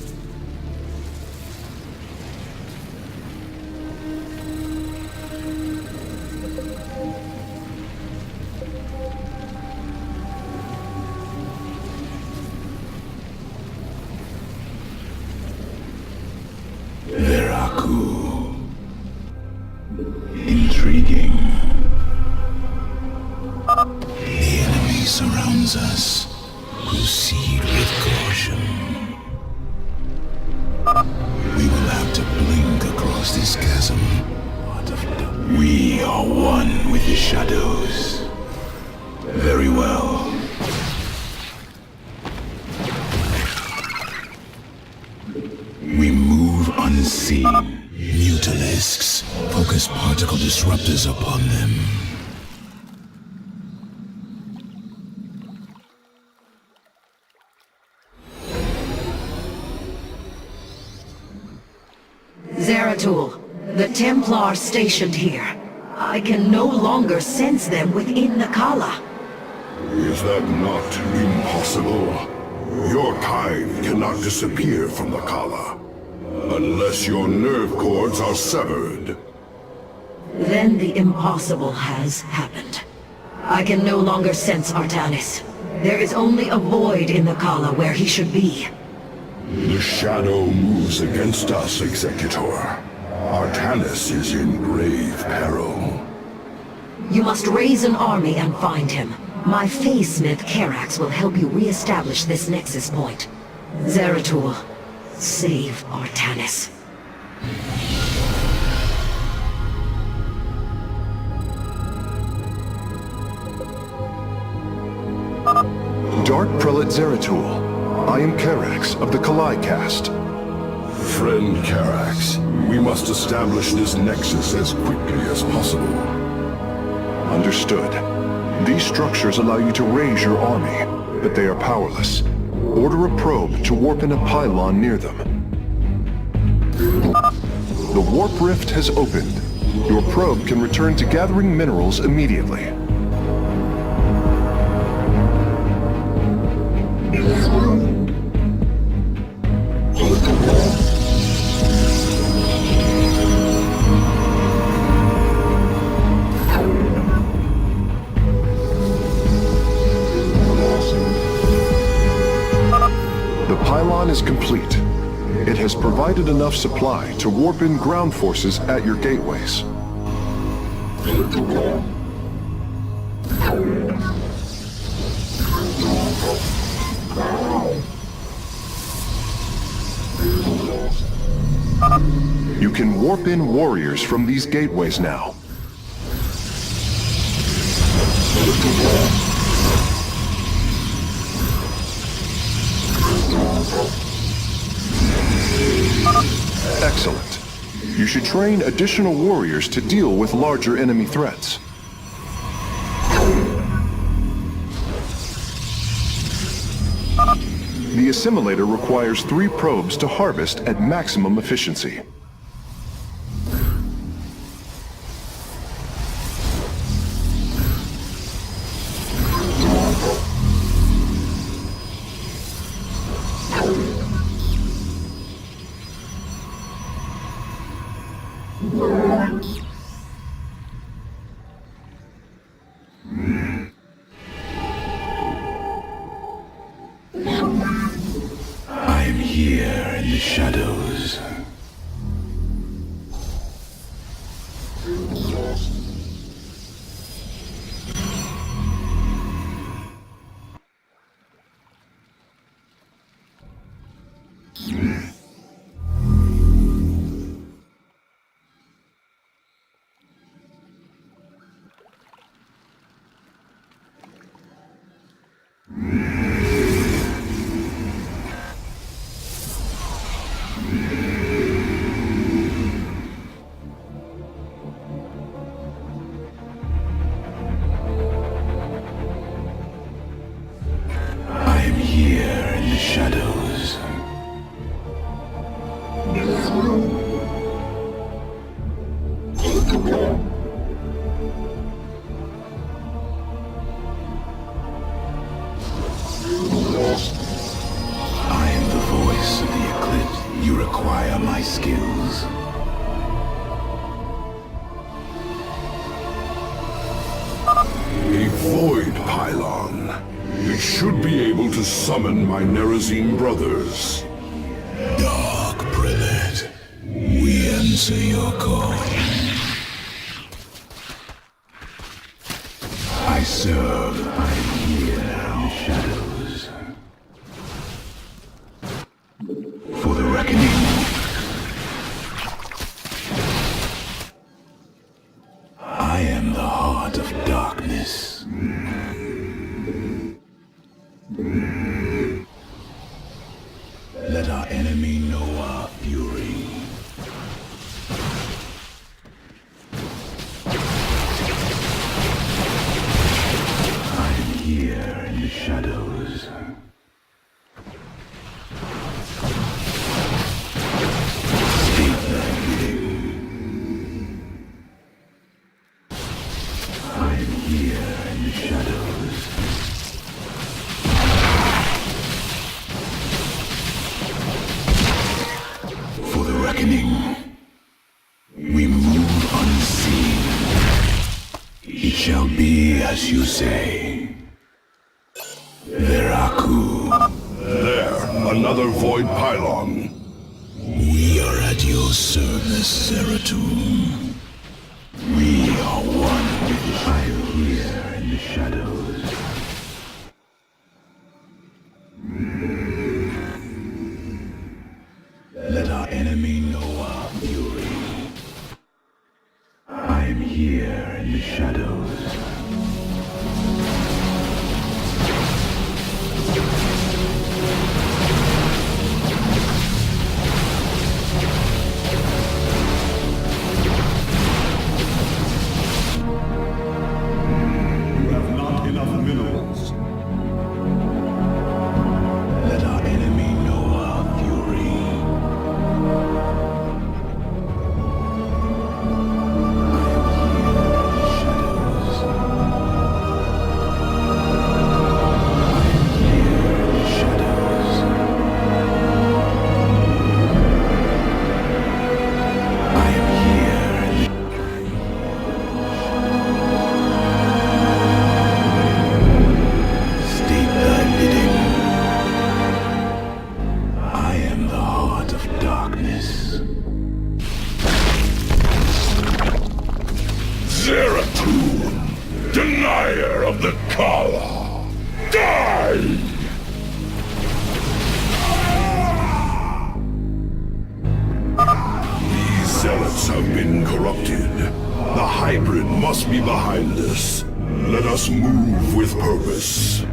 Intriguing. The enemy surrounds us. Proceed with caution. We will have to blink across this chasm. We are one with the shadows. Very well. We move unseen. Mutalisks. Focus particle disruptors upon them. Zeratul, the Templar stationed here. I can no longer sense them within the Kala. Is that not impossible? Your kind cannot disappear from the Kala, unless your nerve cords are severed. Then the impossible has happened. I can no longer sense Artanis. There is only a void in the Kala where he should be. The shadow moves against us, Executor. Artanis is in grave peril. You must raise an army and find him. My Phase-Smith Karax will help you re-establish this nexus point. Zeratul, save Artanis. Dark Prelate Zeratul. I am Karax of the Kalai Caste. Friend Karax, we must establish this nexus as quickly as possible. Understood. These structures allow you to raise your army, but they are powerless. Order a probe to warp in a pylon near them. The warp rift has opened. Your probe can return to gathering minerals immediately. pylon is complete. It has provided enough supply to warp in ground forces at your gateways. You can warp in warriors from these gateways now. Excellent. You should train additional warriors to deal with larger enemy threats. The assimilator requires 3 probes to harvest at maximum efficiency. I'm here in the shadows. I'm here in the shadows. I am the voice of the eclipse. You require my skills. A void pylon. It should be able to summon my Nerazine brothers. Dark Prelate, we answer your call. I serve. I'm here in the shadows. For the reckoning. I am the heart of darkness. Let our enemy know our fury. I'm here in the shadows. Speak thy bidding. I'm here in the shadows. For the reckoning, we move unseen. It shall be as you say. Veraku. There, another void pylon. We are at your service, Zeratul. We are one with you. I am here in the shadows. Let our enemy know our fury. I am here in the shadows. You have not enough minerals. Let our enemy know our fury. Denier of the Kala! Die! These zealots have been corrupted. The hybrid must be behind this. Let us move with purpose.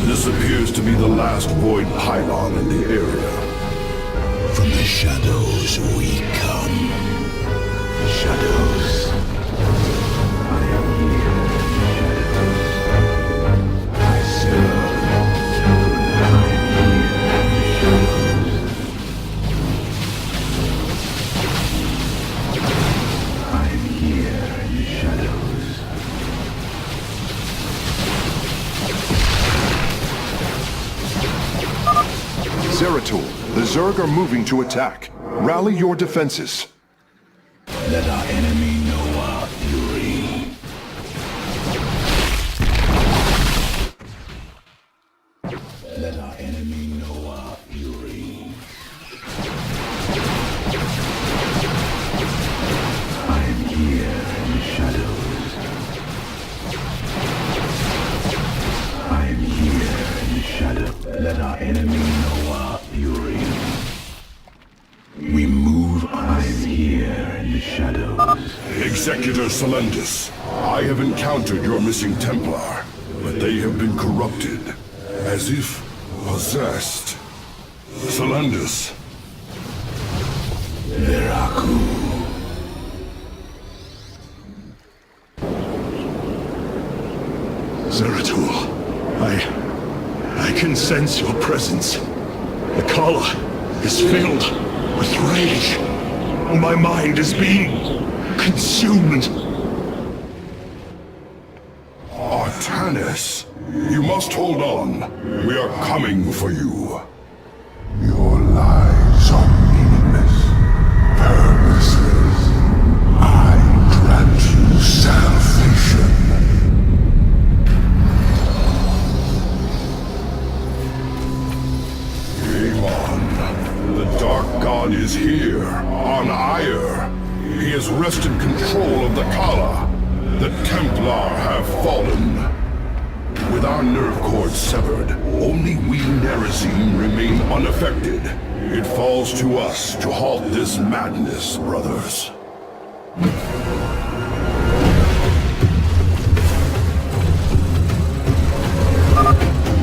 This appears to be the last void pylon in the area. From the shadows we come. Shadows. I am here. I serve. I am here in the shadows. Zeratul, the Zerg are moving to attack. Rally your defenses. Let our enemy know our fury. Let our enemy know our fury. I am here in the shadows. I am here in the shadow. Let our enemy know our fury. We move on. I am here in the shadows. Executor Solendis, I have encountered your missing Templar, but they have been corrupted, as if possessed. Solendis. Veraku. Zeratul, I can sense your presence. The Kala is filled with rage. My mind is being consumed. Artanis, you must hold on. We are coming for you. Your lives are meaningless, purposeless. I grant you salvation. The Dark God is here, on Ire. He has wrested control of the Kala. The Templar have fallen. With our nerve cords severed, only we Nerazim remain unaffected. It falls to us to halt this madness, brothers.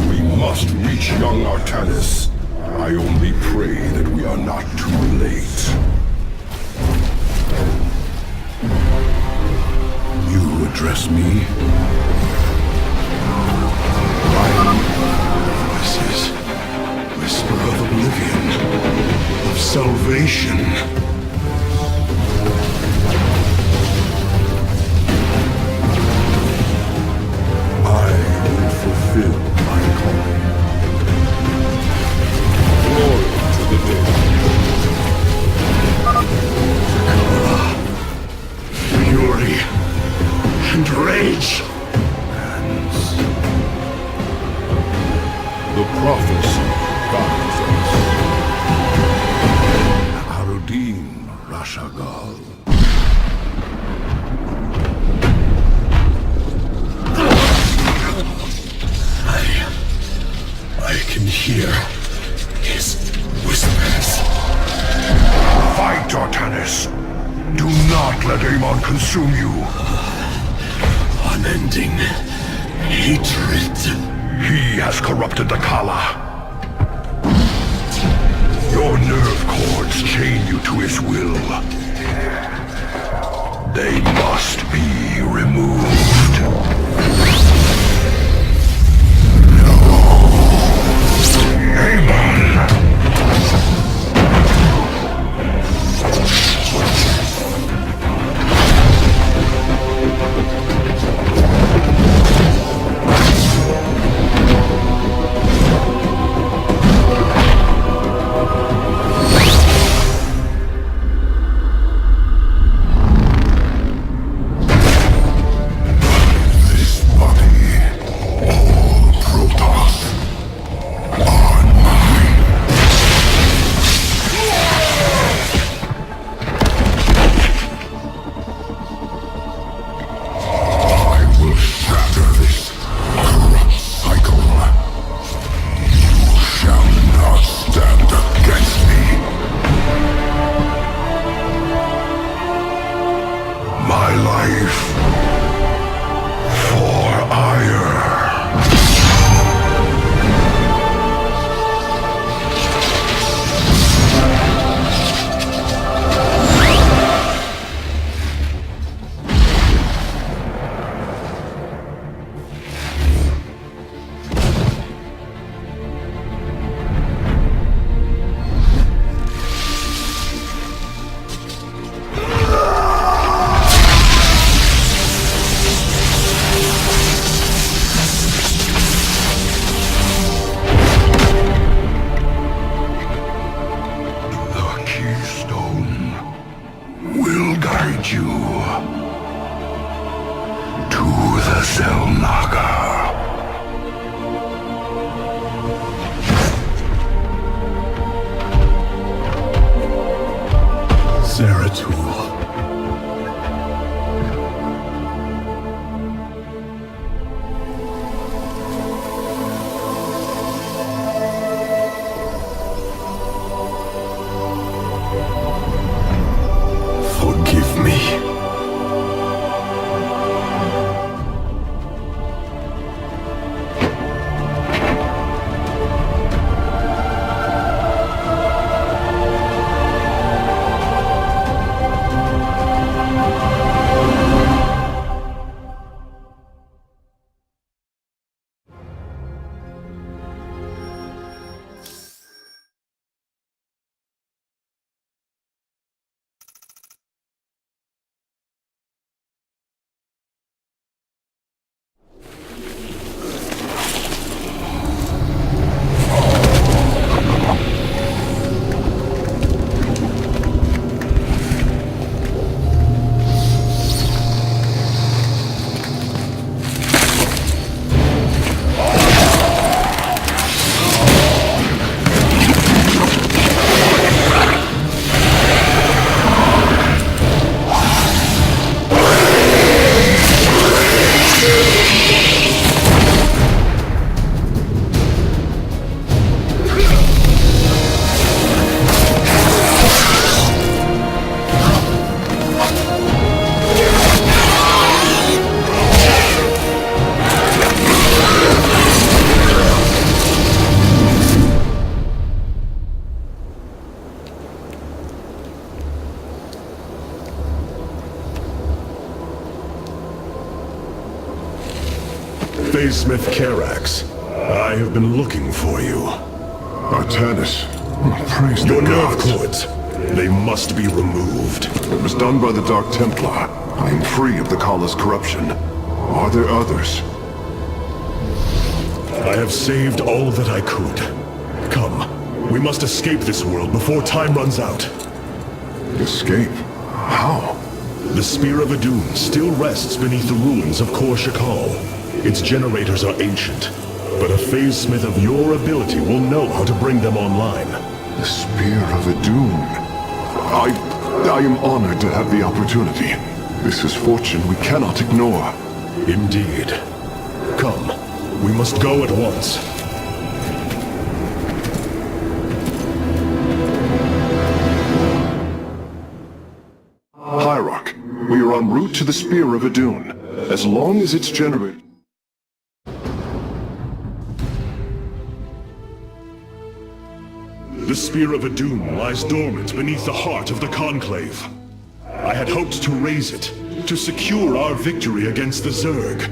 We must reach young Artanis. I only pray that we are not too late. You address me? Voices. Whisper of oblivion. Of salvation. I will fulfill my calling. Glory to the dead. Fury and rage. Hands. The prophecy guides us. Arudin Rashagal. I can hear his whispers. Fight, Artanis. Do not let Amon consume you. Unending hatred. He has corrupted the Kala. Your nerve cords chain you to his will. They must be removed. you to the Zelnaga. Zeratul. Forgive me. Smith Karax, I have been looking for you. Artanis, praise Your the nerve gods. cords, they must be removed. It was done by the Dark Templar. I am free of the Kala's corruption. Are there others? I have saved all that I could. Come, we must escape this world before time runs out. Escape? How? The Spear of Adun still rests beneath the ruins of Kor Shakal. Its generators are ancient, but a phase smith of your ability will know how to bring them online. The Spear of Adun. I am honored to have the opportunity. This is fortune we cannot ignore. Indeed. Come, we must go at once. Hierarch, we are en route to the Spear of Adun. As long as its generator... The Spear of Adun lies dormant beneath the heart of the Conclave. I had hoped to raise it, to secure our victory against the Zerg.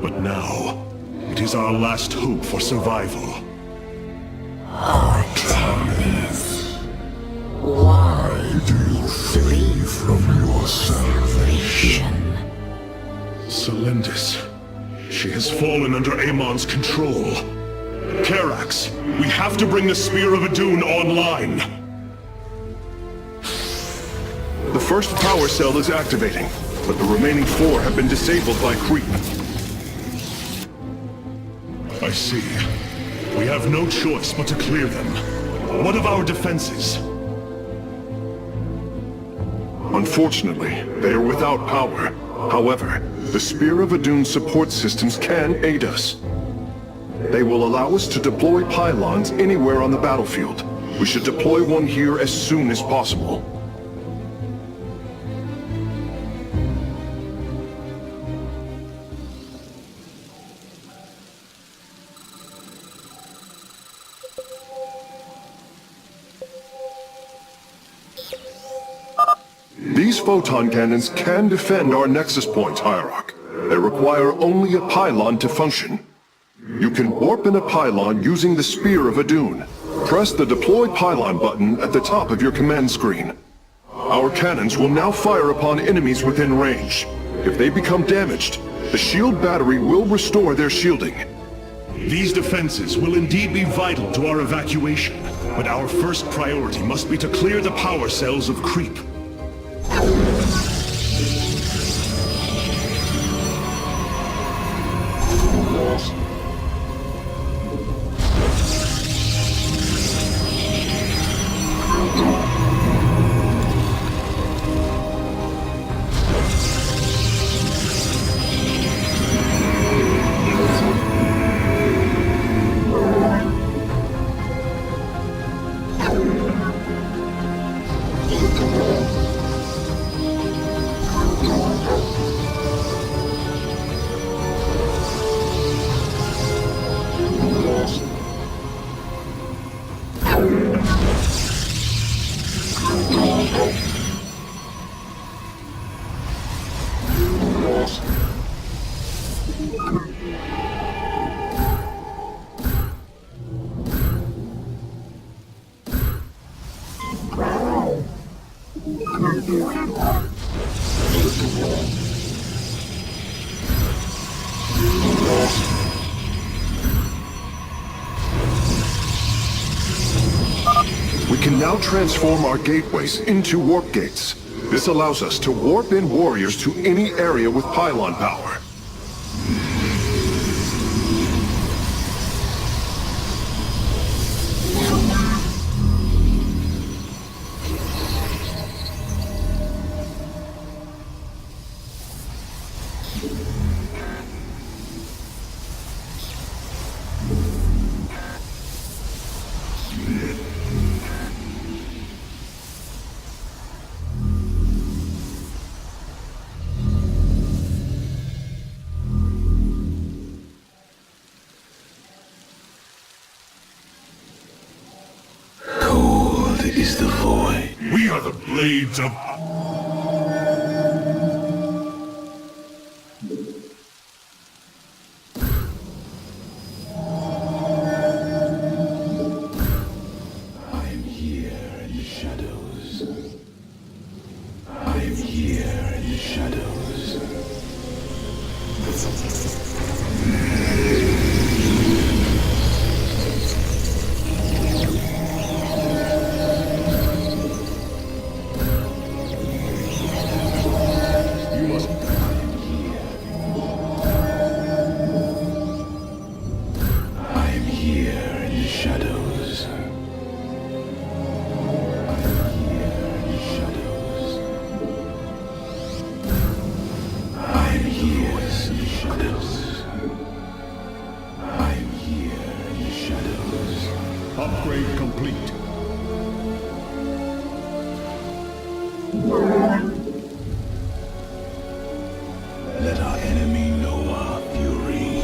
But now, it is our last hope for survival. Artanis, why do you flee from your salvation? Selendis. She has fallen under Amon's control. Karax, we have to bring the Spear of Adun online. The first power cell is activating, but the remaining 4 have been disabled by creep. I see. We have no choice but to clear them. What of our defenses? Unfortunately, they are without power. However, the Spear of Adun's support systems can aid us. They will allow us to deploy pylons anywhere on the battlefield. We should deploy one here as soon as possible. These photon cannons can defend our nexus points, Hierarch. They require only a pylon to function. You can warp in a pylon using the Spear of Adun. Press the Deploy Pylon button at the top of your command screen. Our cannons will now fire upon enemies within range. If they become damaged, the shield battery will restore their shielding. These defenses will indeed be vital to our evacuation, but our first priority must be to clear the power cells of creep. We can now transform our gateways into warp gates. This allows us to warp in warriors to any area with pylon power. Is the void. We are the blades of... I am here in the shadows. I am here in the shadows. Upgrade complete. Let our enemy know our fury.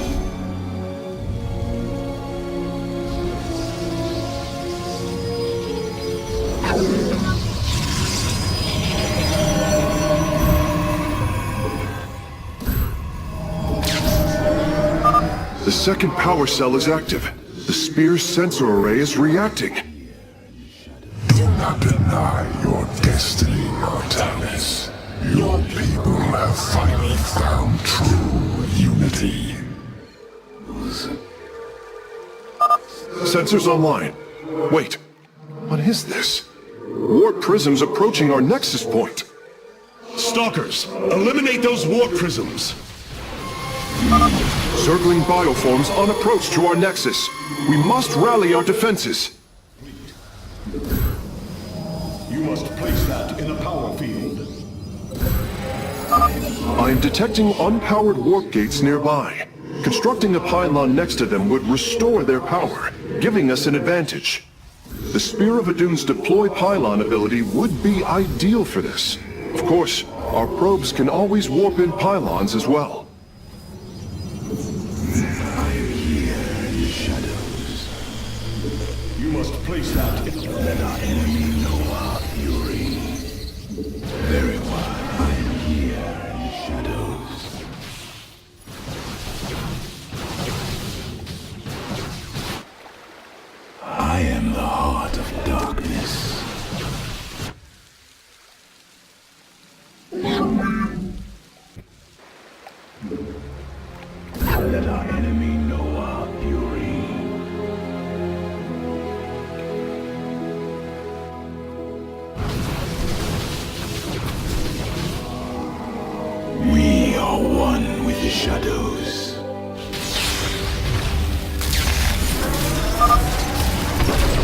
The second power cell is active. The spear's sensor array is reacting. Do not deny your destiny, Artanis. Your people have finally found true unity. Sensors online. Wait, what is this? Warp prisms approaching our nexus point. Stalkers, eliminate those warp prisms. Circling bioforms on approach to our nexus. We must rally our defenses. You must place that in a power field. I am detecting unpowered warp gates nearby. Constructing a pylon next to them would restore their power, giving us an advantage. The Spear of Adun's deploy pylon ability would be ideal for this. Of course, our probes can always warp in pylons as well. You must place that in... Let our enemy know our fury. Very well. I am here in the shadows. I am the heart of darkness. Let our enemy know our fury. We are one with the shadows.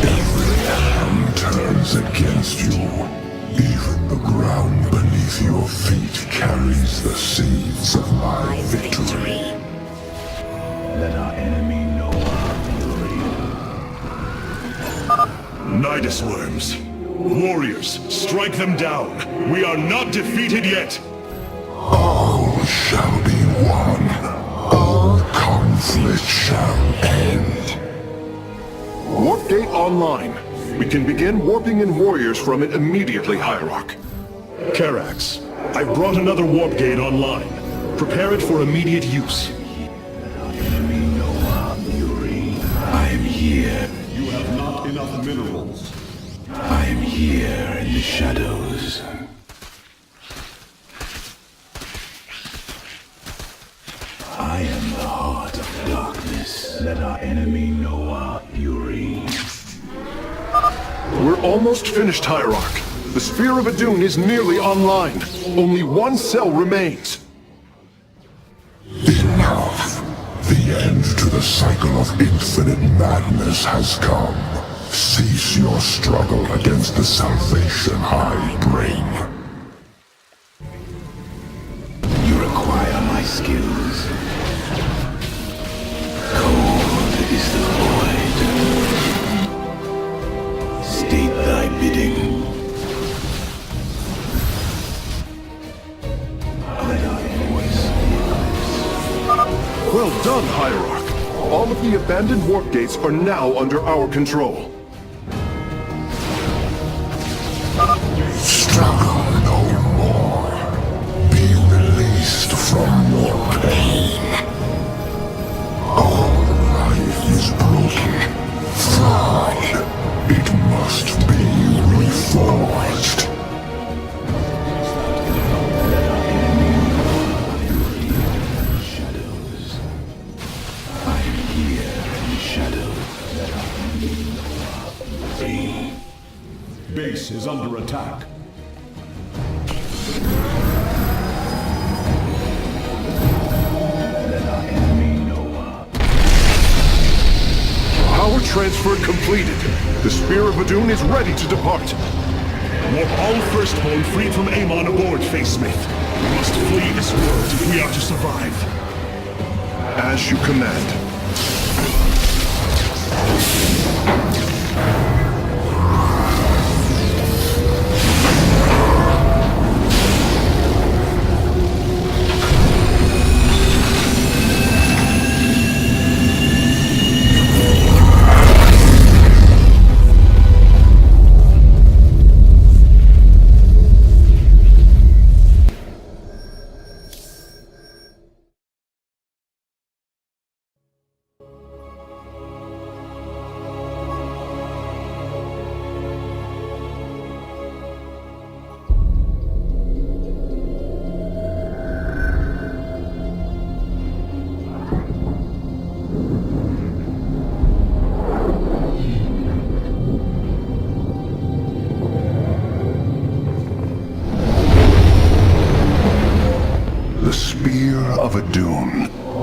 Every hand turns against you. Even the ground beneath your feet carries the seeds of my victory. Let our enemy know our fury. Nidus worms. Warriors, strike them down. We are not defeated yet. All shall be one. All conflict shall end. Warp gate online. We can begin warping in warriors from it immediately, Hierarch. Karax, I brought another warp gate online. Prepare it for immediate use. Let our enemy know our fury. I am here. You have not enough minerals. I am here in the shadows. almost finished, Hierarch. The Spear of Adun is nearly online. Only one cell remains. Enough. The end to the cycle of infinite madness has come. Cease your struggle against the salvation I bring. You require my skills. Cold is the void. State thy bidding. Well done, Hierarch. All of the abandoned warp gates are now under our control. Struggle no more. Be released from your pain. All life is broken. Flawed. It must be reforged. Base is under attack. Power transfer completed. The Spear of Adun is ready to depart. Warp all Firstborn freed from Amon aboard, Facesmith. We must flee this world if we are to survive. As you command.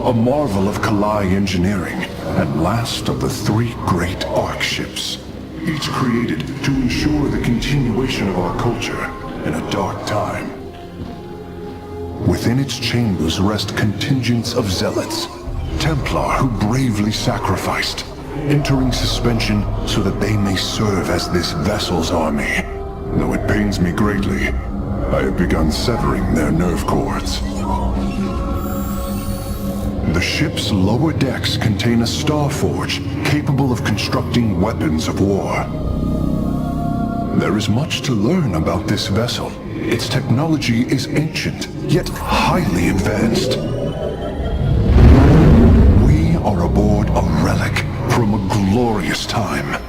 A marvel of Kalai engineering, and last of the three great Ark ships. Each created to ensure the continuation of our culture in a dark time. Within its chambers rest contingents of zealots, Templar who bravely sacrificed, entering suspension so that they may serve as this vessel's army. Though it pains me greatly, I have begun severing their nerve cords. The ship's lower decks contain a star forge capable of constructing weapons of war. There is much to learn about this vessel. Its technology is ancient, yet highly advanced. We are aboard a relic from a glorious time,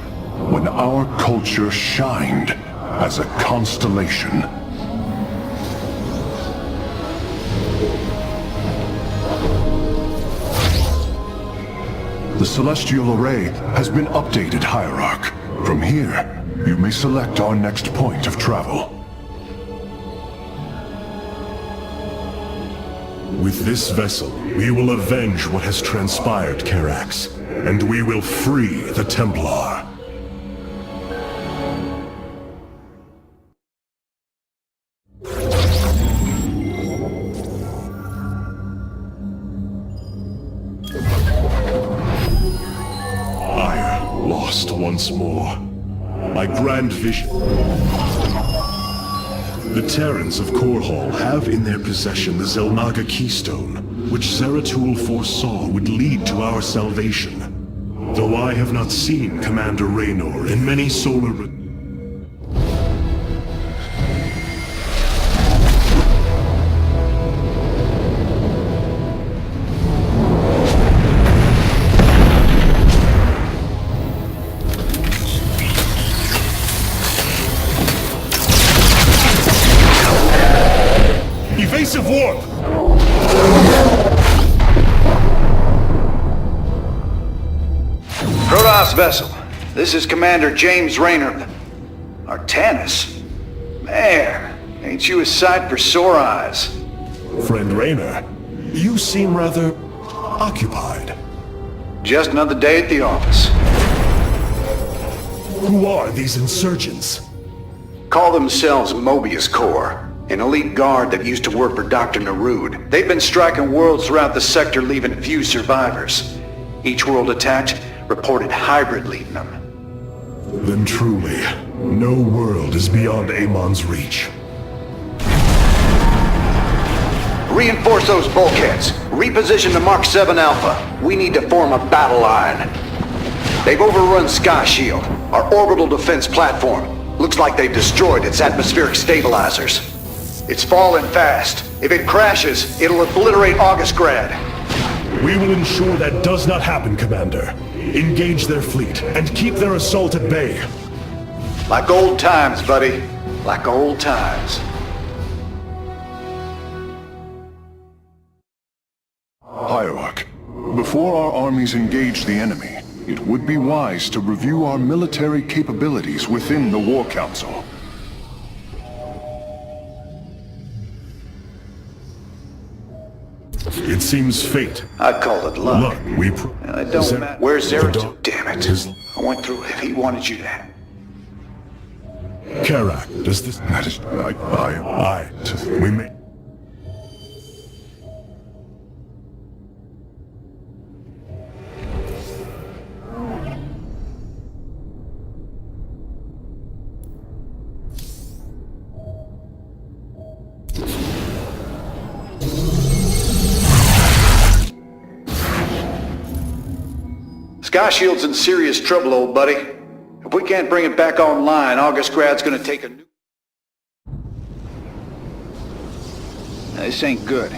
when our culture shined as a constellation. The celestial array has been updated, Hierarch. From here, you may select our next point of travel. With this vessel, we will avenge what has transpired, Karax, and we will free the Templar. Once more. My grand vision. The Terrans of Korhal have in their possession the Xel'Naga Keystone, which Zeratul foresaw would lead to our salvation. Though I have not seen Commander Raynor in many solar... Evasive warp! Protoss vessel, this is Commander James Raynor. Artanis? Man, ain't you a sight for sore eyes? Friend Raynor, you seem rather occupied. Just another day at the office. Who are these insurgents? Call themselves Mobius Corps, an elite guard that used to work for Dr. Narud. They've been striking worlds throughout the sector, leaving few survivors. Each world attacked reported hybrid leading them. Then truly, no world is beyond Amon's reach. Reinforce those bulkheads. Reposition the Mark 7 Alpha. We need to form a battle line. They've overrun Sky Shield, our orbital defense platform. Looks like they've destroyed its atmospheric stabilizers. It's falling fast. If it crashes, it'll obliterate Augustgrad. We will ensure that does not happen, Commander. Engage their fleet and keep their assault at bay. Like old times, buddy. Like old times. Hierarch, before our armies engage the enemy, it would be wise to review our military capabilities within the War Council. It seems fate. I'd call it luck. Look, we... It don't matter. Where's Zeratul? Damn it. I went through it. He wanted you to... Karak, does this... That is... We may... Sky Shield's in serious trouble, old buddy. If we can't bring it back online, Augustgrad's gonna take a new... This ain't good.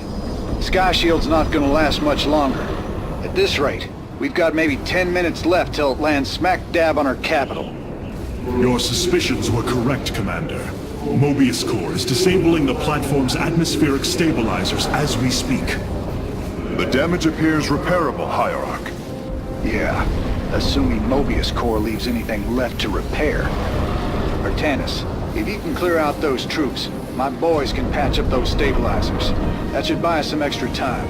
Sky Shield's not gonna last much longer. At this rate, we've got maybe 10 minutes left till it lands smack dab on our capital. Your suspicions were correct, Commander. Mobius Corps is disabling the platform's atmospheric stabilizers as we speak. The damage appears repairable, Hierarch. Yeah, assuming Mobius Corps leaves anything left to repair. Artanis, if you can clear out those troops, my boys can patch up those stabilizers. That should buy us some extra time.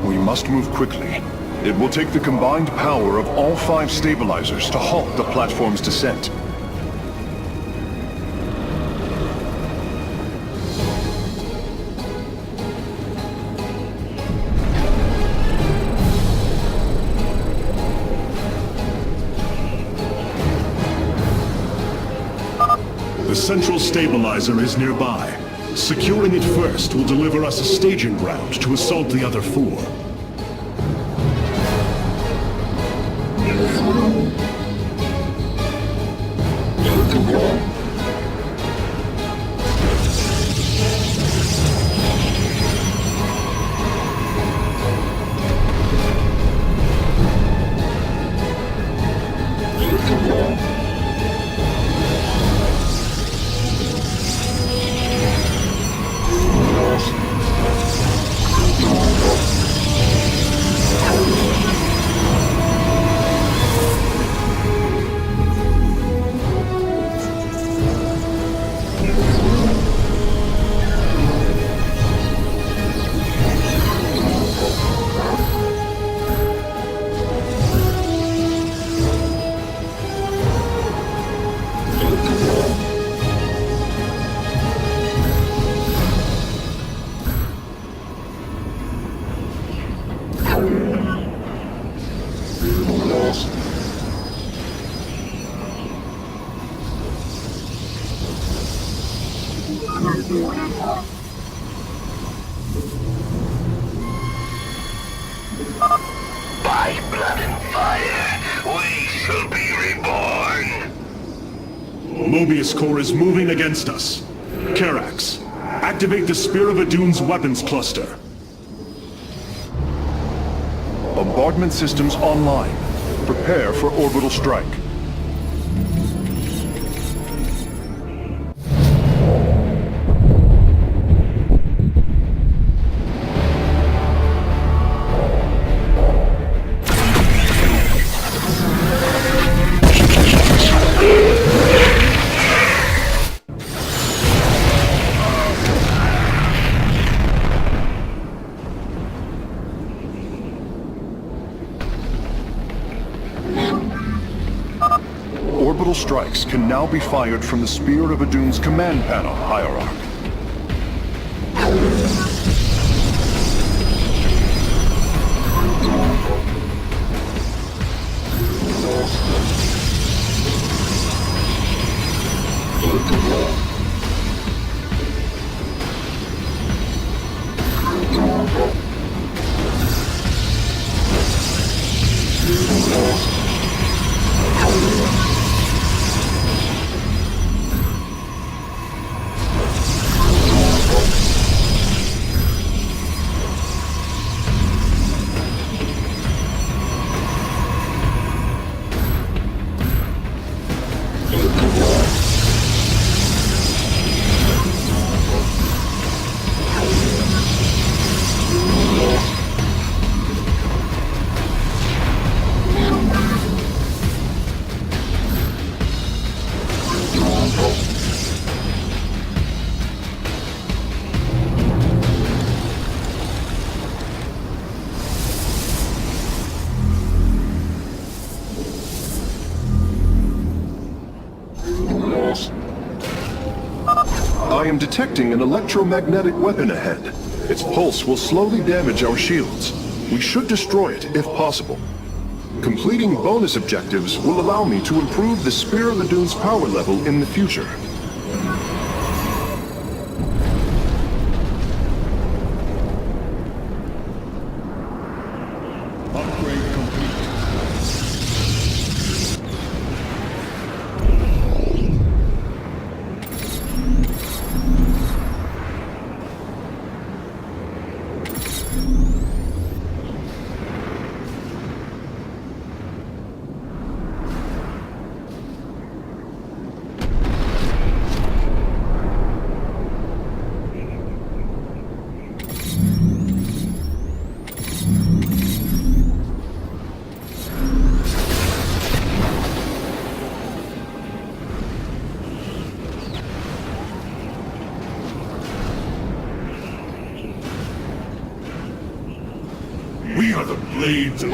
We must move quickly. It will take the combined power of all 5 stabilizers to halt the platform's descent. The central stabilizer is nearby. Securing it first will deliver us a staging ground to assault the other 4. By blood and fire, we shall be reborn! Mobius Corps is moving against us. Karax, activate the Spear of Adun's weapons cluster. Bombardment systems online. Prepare for orbital strike. strikes can now be fired from the Spear of Adun's command panel, Hierarch. I am detecting an electromagnetic weapon ahead. Its pulse will slowly damage our shields. We should destroy it, if possible. Completing bonus objectives will allow me to improve the Spear of Adun's power level in the future. Upgrade complete. We are the blades of...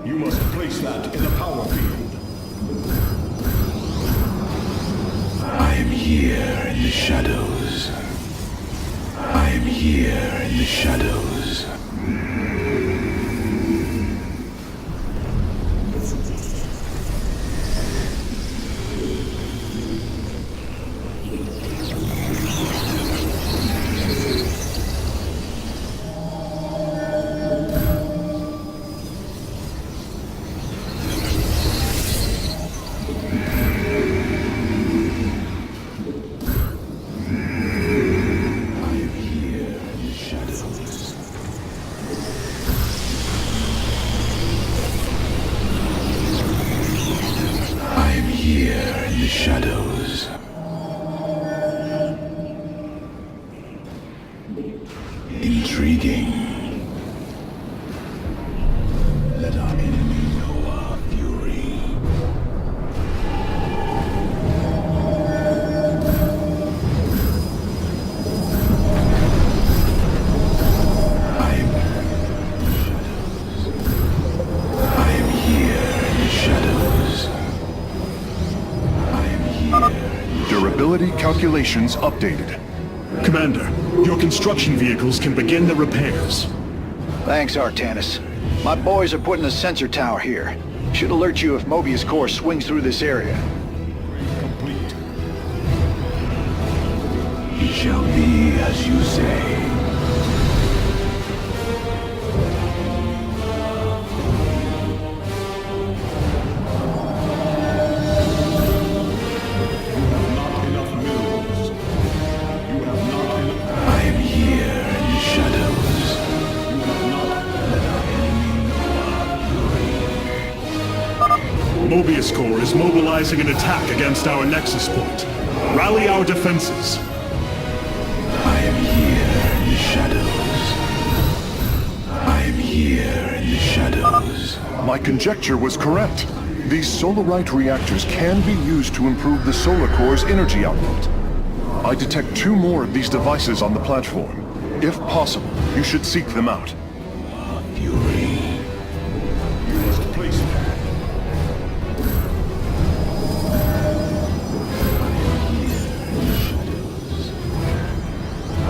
You must place that in a power field. I am here in the shadows. I am here in the shadows. Shadows. Intriguing. Let our enemy know our fury. I am here in the shadows. Durability calculations updated. Commander, your construction vehicles can begin the repairs. Thanks, Artanis. My boys are putting a sensor tower here. Should alert you if Mobius Core swings through this area. Complete. It shall be as you say. Mobius Core is mobilizing an attack against our nexus point. Rally our defenses. I am here in the shadows. I am here in the shadows. My conjecture was correct. These solarite reactors can be used to improve the solar core's energy output. I detect 2 more of these devices on the platform. If possible, you should seek them out. Fury. You must place them.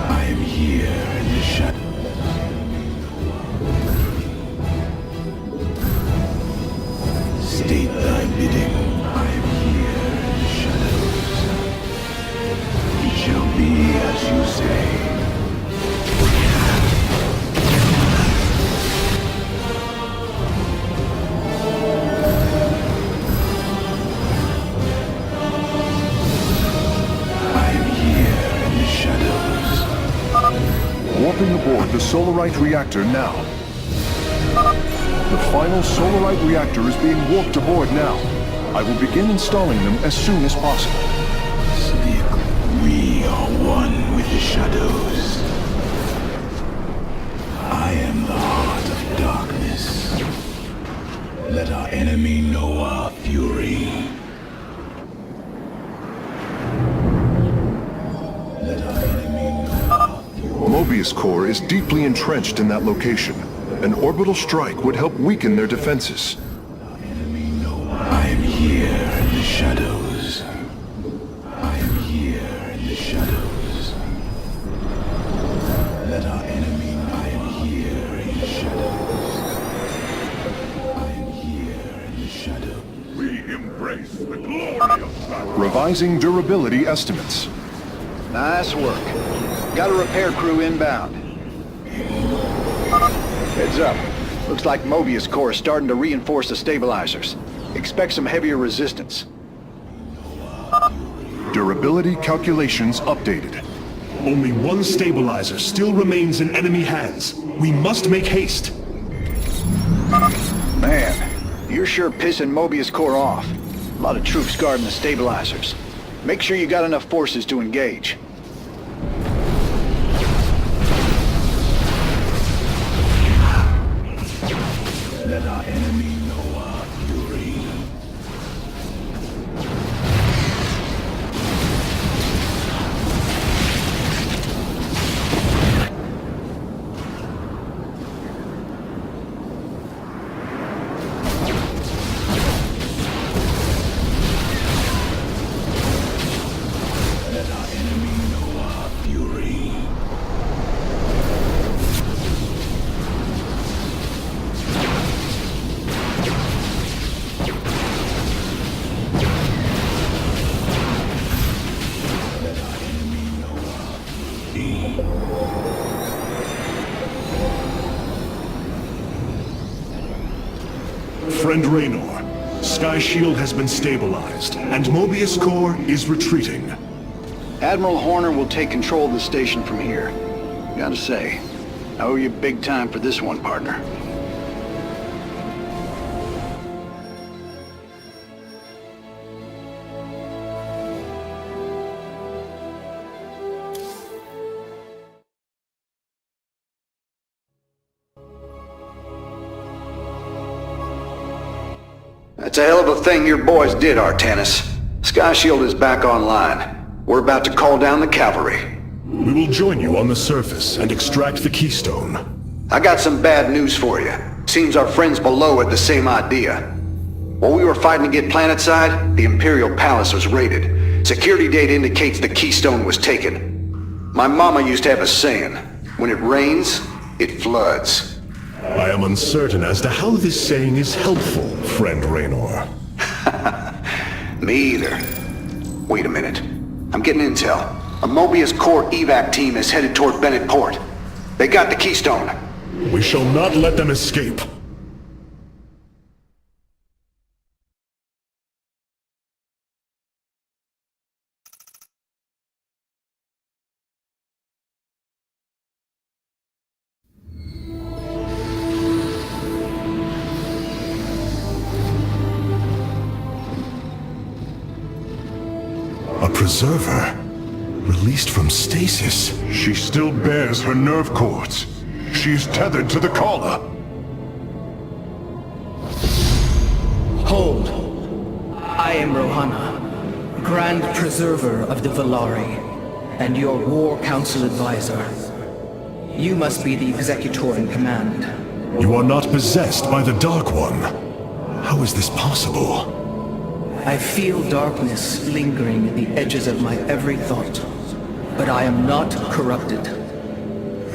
I am here in the shadows. State thy bidding. I am here in the shadows. It shall be as you say. Warping aboard the solarite reactor now. The final solarite reactor is being warped aboard now. I will begin installing them as soon as possible. Speak. We are one with the shadows. I am the heart of darkness. Let our enemy know our fury. Let our enemy know our fury. Mobius Core is deeply entrenched in that location. An orbital strike would help weaken their defenses. I am here in the shadows. I am here in the shadows. Let our enemy know I am here in the shadows. I am here in the shadows. We embrace the glory of battle. Revising durability estimates. Nice work. Got a repair crew inbound. Heads up. Looks like Mobius Core is starting to reinforce the stabilizers. Expect some heavier resistance. Durability calculations updated. Only 1 stabilizer still remains in enemy hands. We must make haste. Man, you're sure pissing Mobius Core off. A lot of troops guarding the stabilizers. Make sure you got enough forces to engage. Let our enemy know our fury. Let our enemy know our fury. Friend Raynor, Sky Shield has been stabilized, and Mobius Core is retreating. Admiral Horner will take control of the station from here. Gotta say, I owe you big time for this one, partner. That's a hell of a thing your boys did, Artanis. Sky Shield is back online. We're about to call down the cavalry. We will join you on the surface and extract the keystone. I got some bad news for you. Seems our friends below had the same idea. While we were fighting to get planetside, the Imperial Palace was raided. Security data indicates the keystone was taken. My mama used to have a saying, when it rains, it floods. I am uncertain as to how this saying is helpful, friend Raynor. Me either. Wait a minute. I'm getting intel. A Mobius Core evac team is headed toward Bennett Port. They got the keystone. We shall not let them escape. A preserver? Released from stasis? She still bears her nerve cords. She is tethered to the collar. Hold. I am Rohana, Grand Preserver of the Valari, and your War Council Advisor. You must be the Executor in command. You are not possessed by the Dark One. How is this possible? I feel darkness lingering at the edges of my every thought, but I am not corrupted.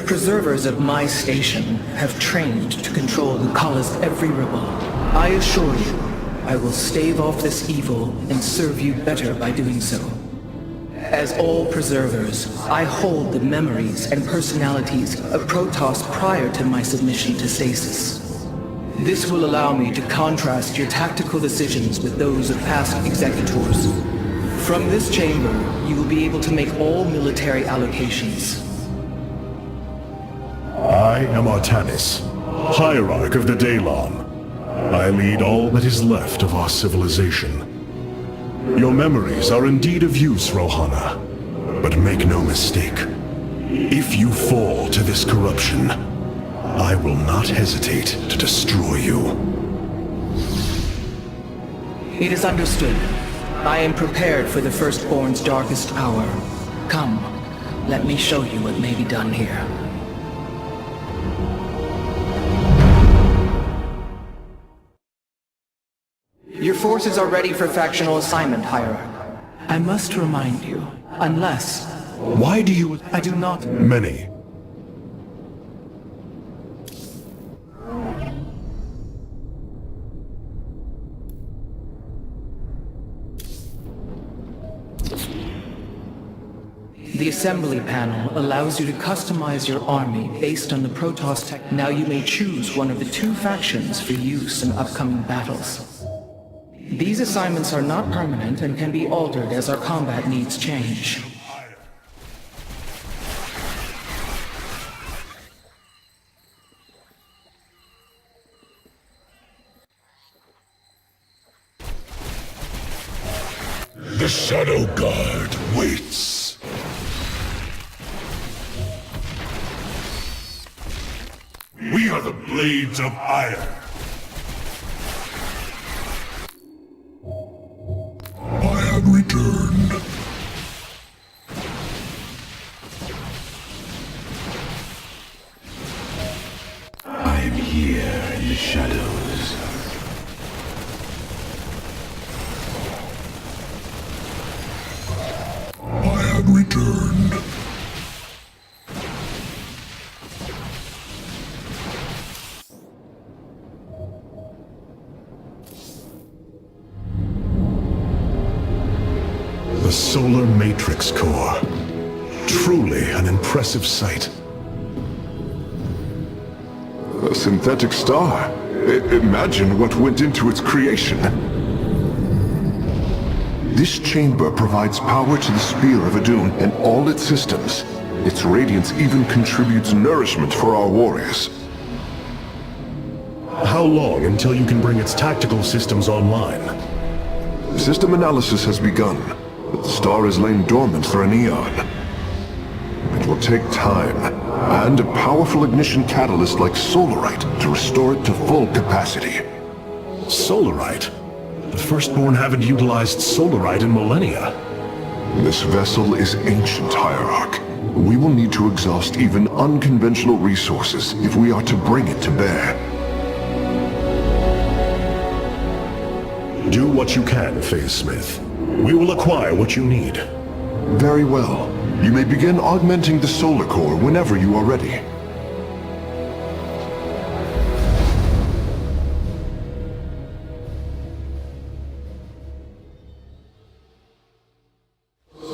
Preservers of my station have trained to control Lukala's every rebel. I assure you, I will stave off this evil and serve you better by doing so. As all preservers, I hold the memories and personalities of Protoss prior to my submission to stasis. This will allow me to contrast your tactical decisions with those of past executors. From this chamber, you will be able to make all military allocations. I am Artanis, Hierarch of the Daylon. I lead all that is left of our civilization. Your memories are indeed of use, Rohana. But make no mistake. If you fall to this corruption, I will not hesitate to destroy you. It is understood. I am prepared for the Firstborn's darkest hour. Come, let me show you what may be done here. Your forces are ready for factional assignment, Hierarch. I must remind you, unless... Why do you... I do not... Many. The assembly panel allows you to customize your army based on the Protoss tech. Now you may choose one of the two factions for use in upcoming battles. These assignments are not permanent and can be altered as our combat needs change. The Shadow Guard waits. We are the Blades of Iron. I have returned. I am here in the shadows. I have returned. The Solar Matrix Core. Truly an impressive sight. A synthetic star. Imagine what went into its creation. This chamber provides power to the Spear of Adun and all its systems. Its radiance even contributes nourishment for our warriors. How long until you can bring its tactical systems online? System analysis has begun, but the star has lain dormant for an eon. It will take time, and a powerful ignition catalyst like Solarite to restore it to full capacity. Solarite? The Firstborn haven't utilized Solarite in millennia. This vessel is ancient, Hierarch. We will need to exhaust even unconventional resources if we are to bring it to bear. Do what you can, Phase Smith. We will acquire what you need. Very well. You may begin augmenting the solar core whenever you are ready.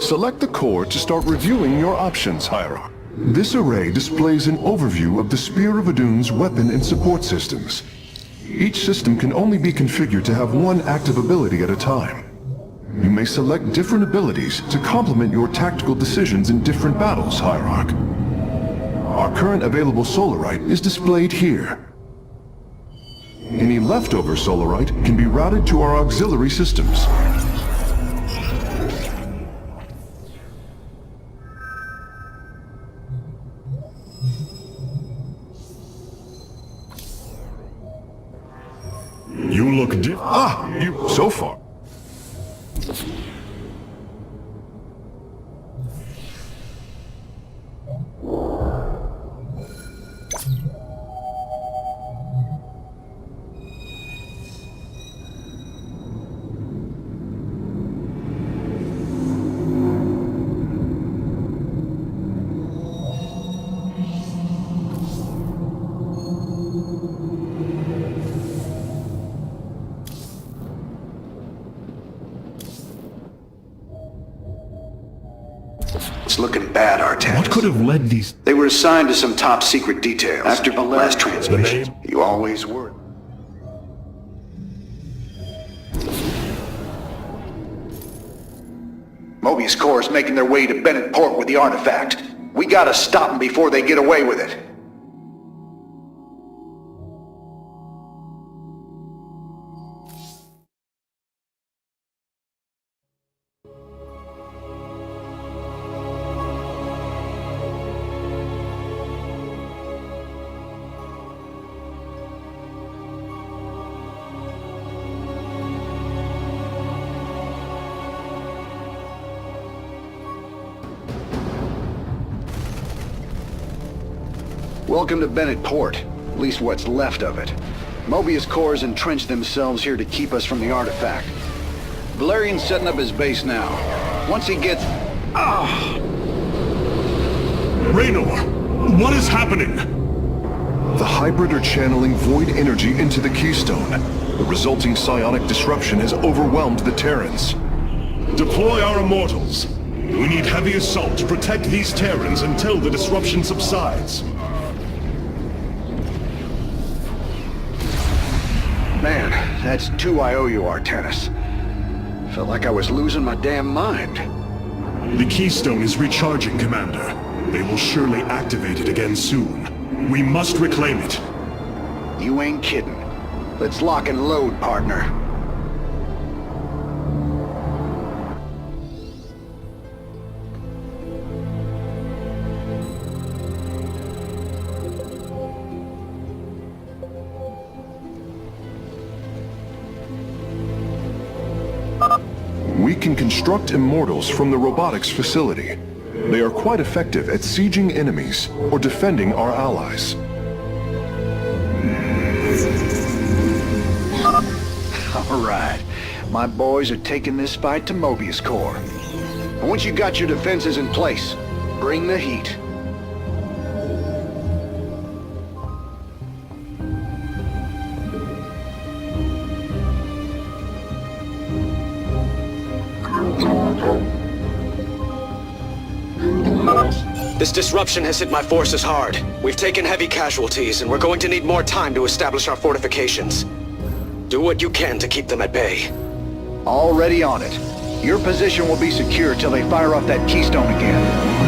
Select the core to start reviewing your options, Hierarch. This array displays an overview of the Spear of Adun's weapon and support systems. Each system can only be configured to have one active ability at a time. You may select different abilities to complement your tactical decisions in different battles, Hierarch. Our current available Solarite is displayed here. Any leftover Solarite can be routed to our auxiliary systems. You look So far. It's looking bad, Artanis. What could have led these... They were assigned to some top secret details. After the last transmission, you always were. Mobius Corps is making their way to Bennett Port with the artifact. We gotta stop them before they get away with it. Welcome to Bennett Port, at least what's left of it. Mobius Corps has entrenched themselves here to keep us from the artifact. Valerian's setting up his base now. Once he gets... Raynor! What is happening? The hybrid are channeling void energy into the Keystone. The resulting psionic disruption has overwhelmed the Terrans. Deploy our immortals. We need heavy assault to protect these Terrans until the disruption subsides. Man, that's 2 I owe you, Artanis. Felt like I was losing my damn mind. The Keystone is recharging, Commander. They will surely activate it again soon. We must reclaim it. You ain't kidding. Let's lock and load, partner. We can construct immortals from the robotics facility. They are quite effective at sieging enemies or defending our allies. All right. My boys are taking this fight to Mobius Corps. And once you got your defenses in place, bring the heat. This disruption has hit my forces hard. We've taken heavy casualties, and we're going to need more time to establish our fortifications. Do what you can to keep them at bay. Already on it. Your position will be secure till they fire off that Keystone again.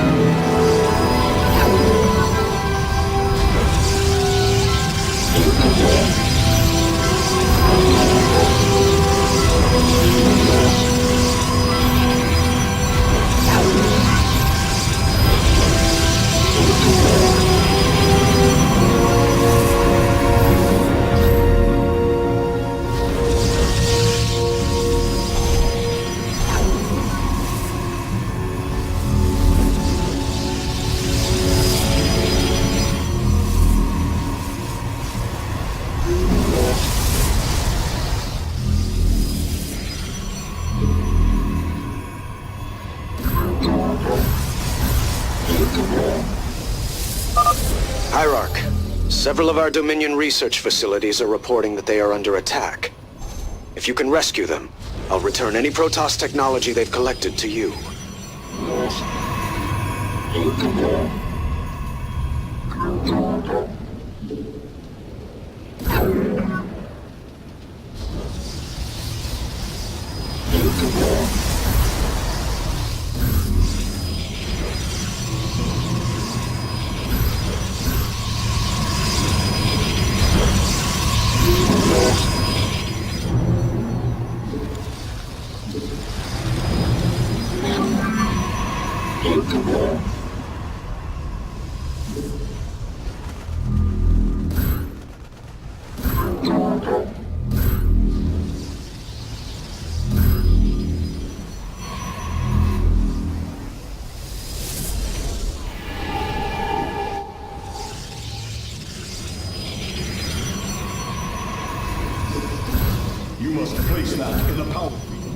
Hierarch, several of our Dominion research facilities are reporting that they are under attack. If you can rescue them, I'll return any Protoss technology they've collected to you. You must place that in the power field.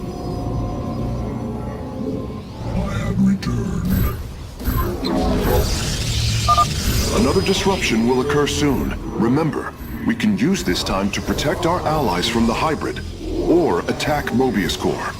I have returned. Another disruption will occur soon. Remember, we can use this time to protect our allies from the hybrid, or attack Mobius Corps.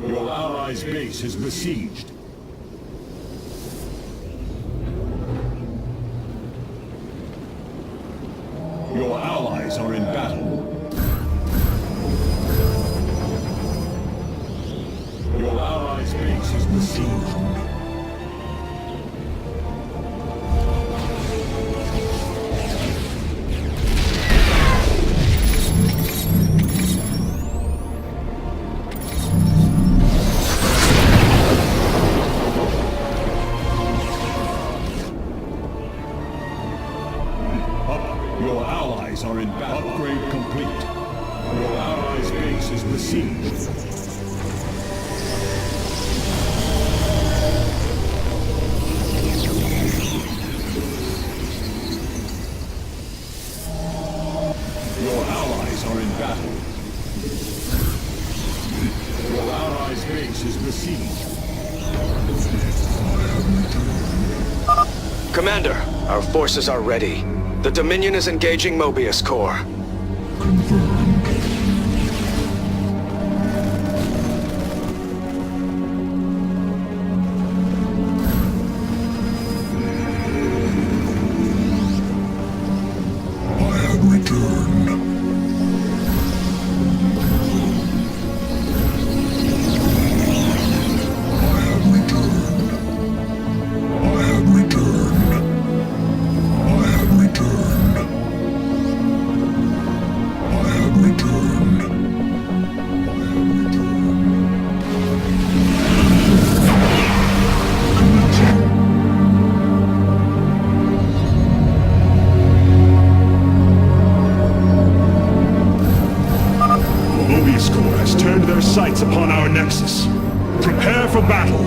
Your allies' base is besieged. Your allies are in battle. Your allies' base is besieged. Your allies are in battle. Upgrade complete. Your allies' base is besieged. Your allies are in battle. Your allies' base is besieged. Commander, our forces are ready. The Dominion is engaging Mobius Corps. Sights upon our nexus. Prepare for battle.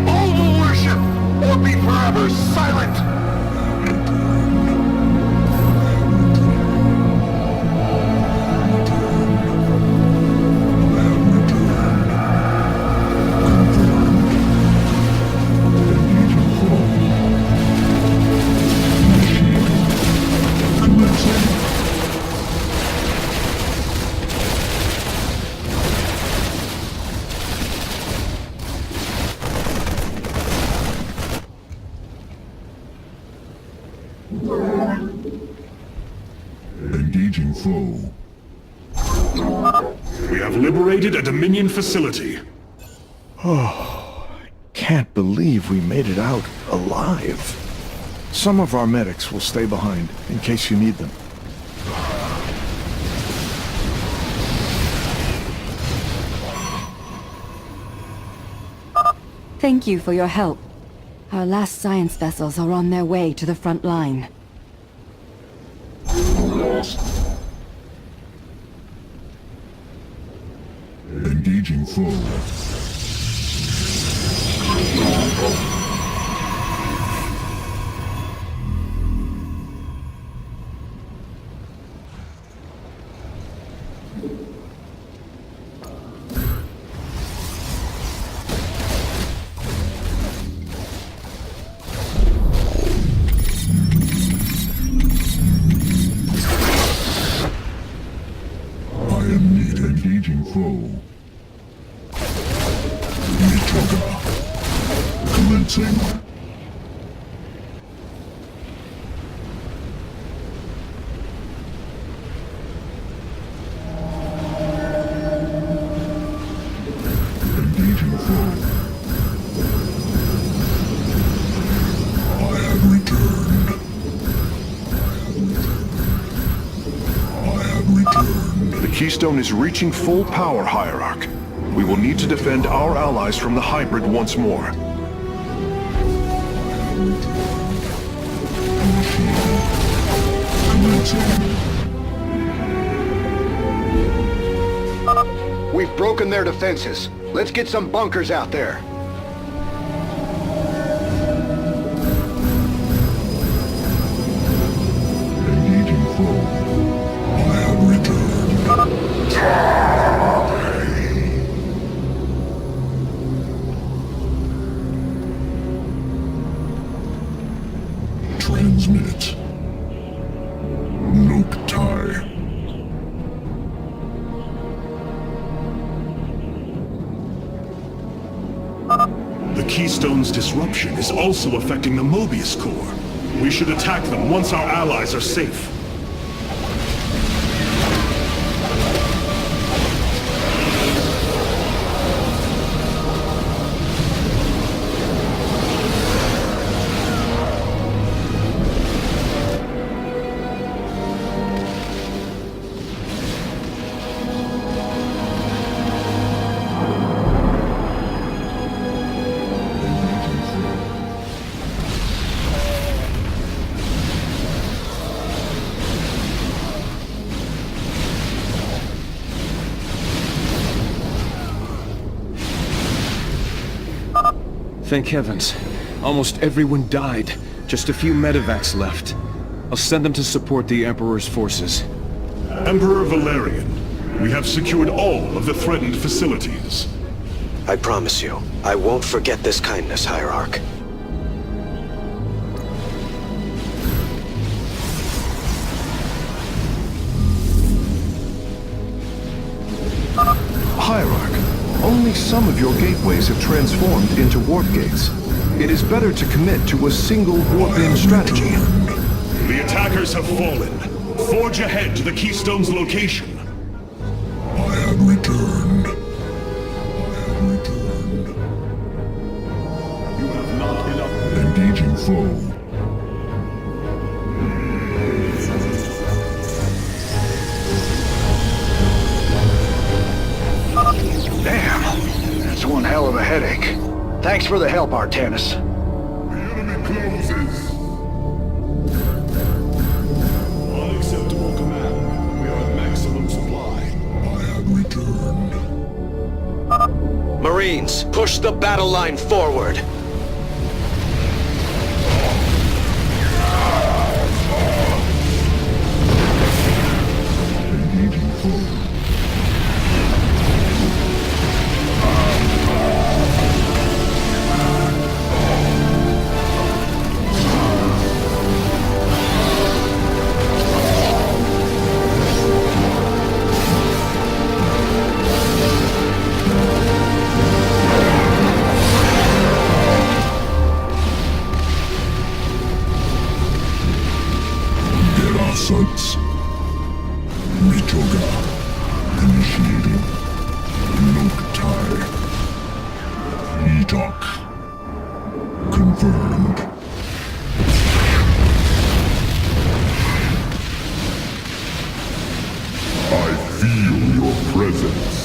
All will worship, or be forever silent! Engaging foe. We have liberated a Dominion facility. Oh, I can't believe we made it out alive. Some of our medics will stay behind in case you need them. Thank you for your help. Our last science vessels are on their way to the front line. Engaging foe. Engaging foe. Commencing. Engaging foe. I have returned. I have returned. The Keystone is reaching full power, Hierarch. We will need to defend our allies from the hybrid once more. We've broken their defenses. Let's get some bunkers out there. Engaging foe. I have returned. Transmit. Nuke tie. The Keystone's disruption is also affecting the Mobius core. We should attack them once our allies are safe. Thank heavens. Almost everyone died. Just a few medevacs left. I'll send them to support the Emperor's forces. Emperor Valerian, we have secured all of the threatened facilities. I promise you, I won't forget this kindness, Hierarch. Hierarch, only some of your gateways have transformed into warp gates. It is better to commit to a single warp-in strategy. The attackers have fallen. Forge ahead to the Keystone's location. I have returned. You have not enough. Engaging foe. Damn, that's one hell of a headache. Thanks for the help, Artanis. The enemy closes. Unacceptable command. We are at maximum supply. I have returned. Marines, push the battle line forward. Engaging foe. Sights. Mitoga. Initiating. Nuke tie. E-Dock. Confirmed. I feel your presence.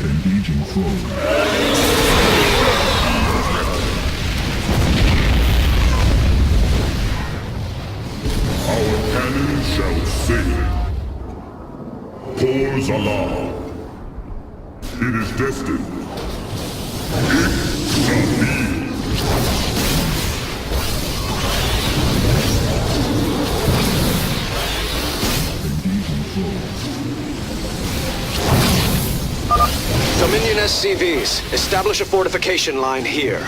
Engaging foe. Cannon shall sing. Pause alarm. It is destined. It shall be. Dominion SCVs, establish a fortification line here.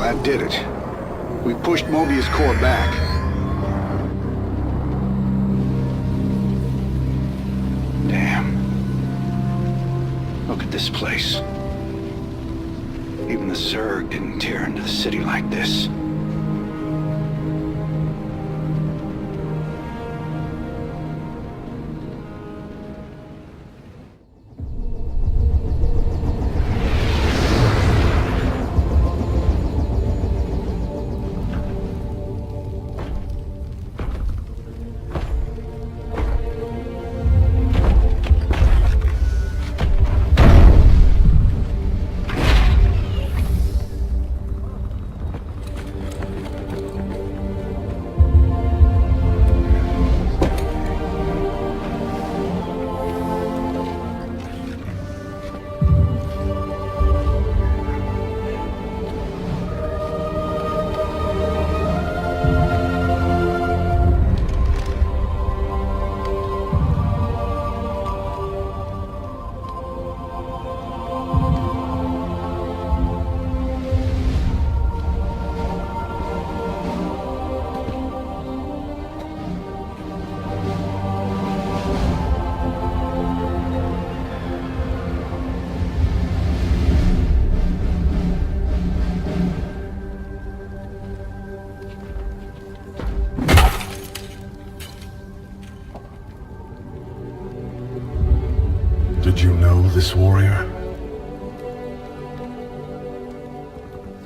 That did it. We pushed Mobius core back. Damn. Look at this place. Even the Zerg didn't tear into the city like this. you know this warrior?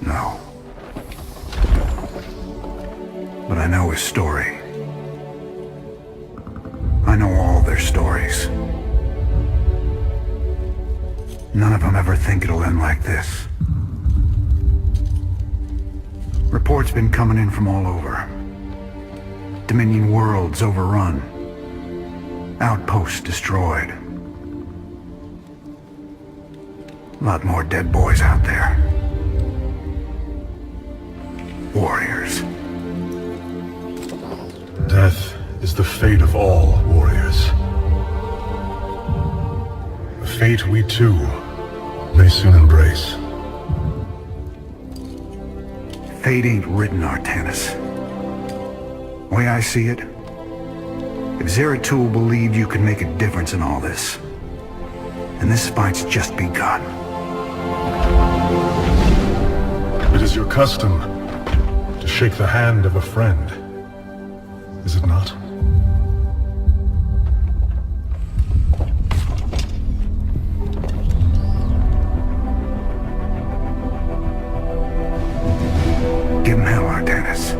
No. But I know his story. I know all their stories. None of them ever think it'll end like this. Reports been coming in from all over. Dominion worlds overrun. Outposts destroyed. A lot more dead boys out there. Warriors. Death is the fate of all warriors. A fate we too may soon embrace. Fate ain't written, Artanis. The way I see it, if Zeratul believed you could make a difference in all this, then this fight's just begun. It is your custom to shake the hand of a friend, is it not? Give him hell, Artanis.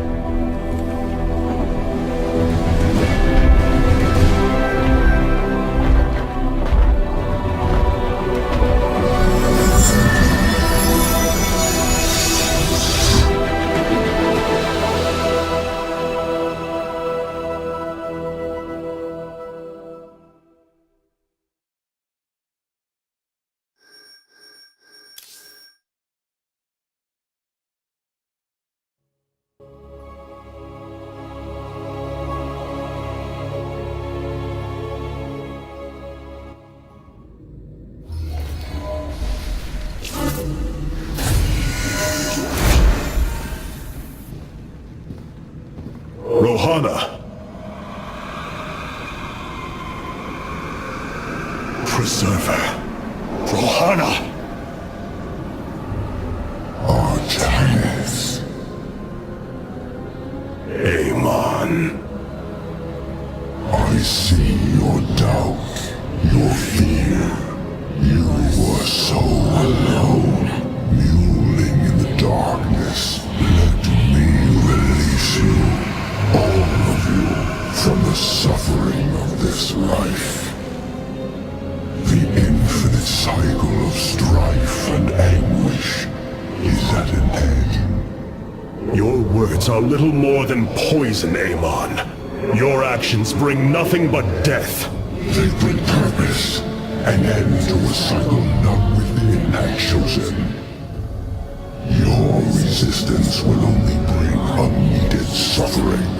Rohana! Preserver. Rohana! Artanis. Amon. I see your doubt, your fear. You were so alone, mewling in the darkness. Let me release you, all of you, from the suffering of this life. The infinite cycle of strife and anguish is at an end. Your words are little more than poison, Amon. Your actions bring nothing but death. They bring purpose, an end to a cycle none within had chosen. Your resistance will only bring unneeded suffering.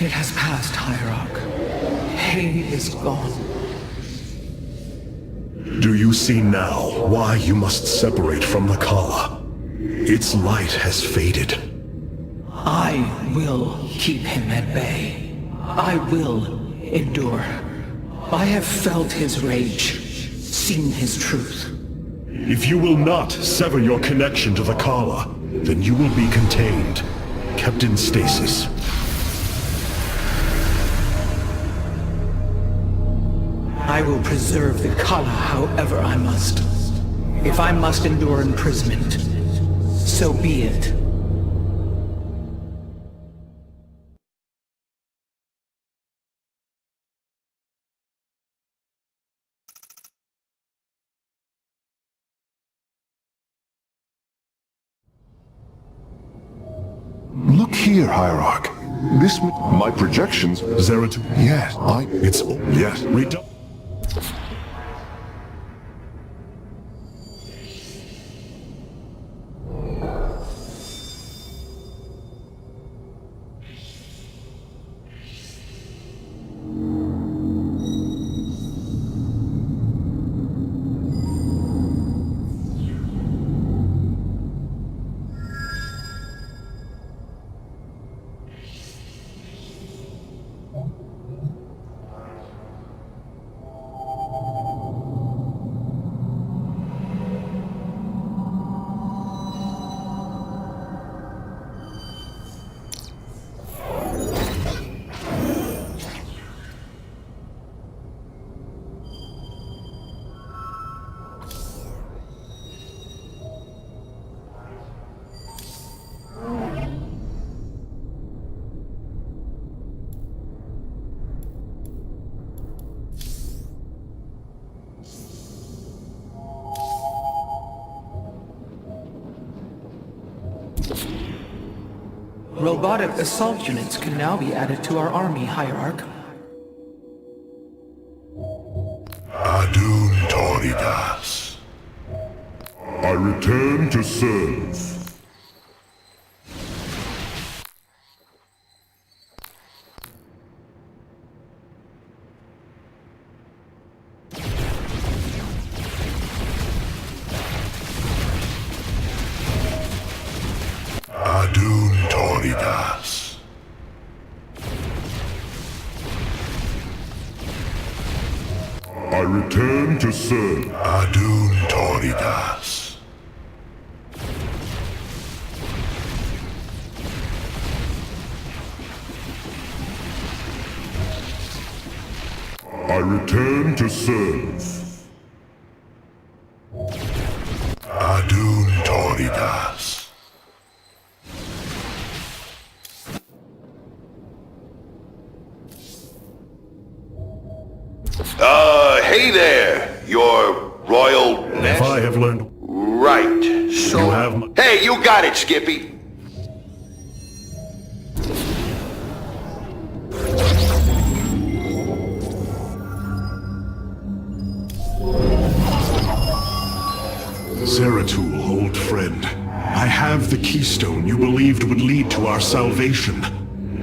It has passed, Hierarch. He is gone. Do you see now why you must separate from the Kala? Its light has faded. I will keep him at bay. I will endure. I have felt his rage, seen his truth. If you will not sever your connection to the Kala, then you will be contained, kept in stasis. I will preserve the Kala however I must. If I must endure imprisonment, so be it. Look here, Hierarch. My projections... Zeratul? Yes, It's... Yes, Robotic assault units can now be added to our army, Hierarch. Adun Toridas. I return to serve. Adun Toridas. I return to serve. Adun Toridas. I return to serve. Adun Toridas. Hey there, your royal If I have learned... Right, so... You have... Hey, you got it, Skippy! Zeratul, old friend. I have the keystone you believed would lead to our salvation.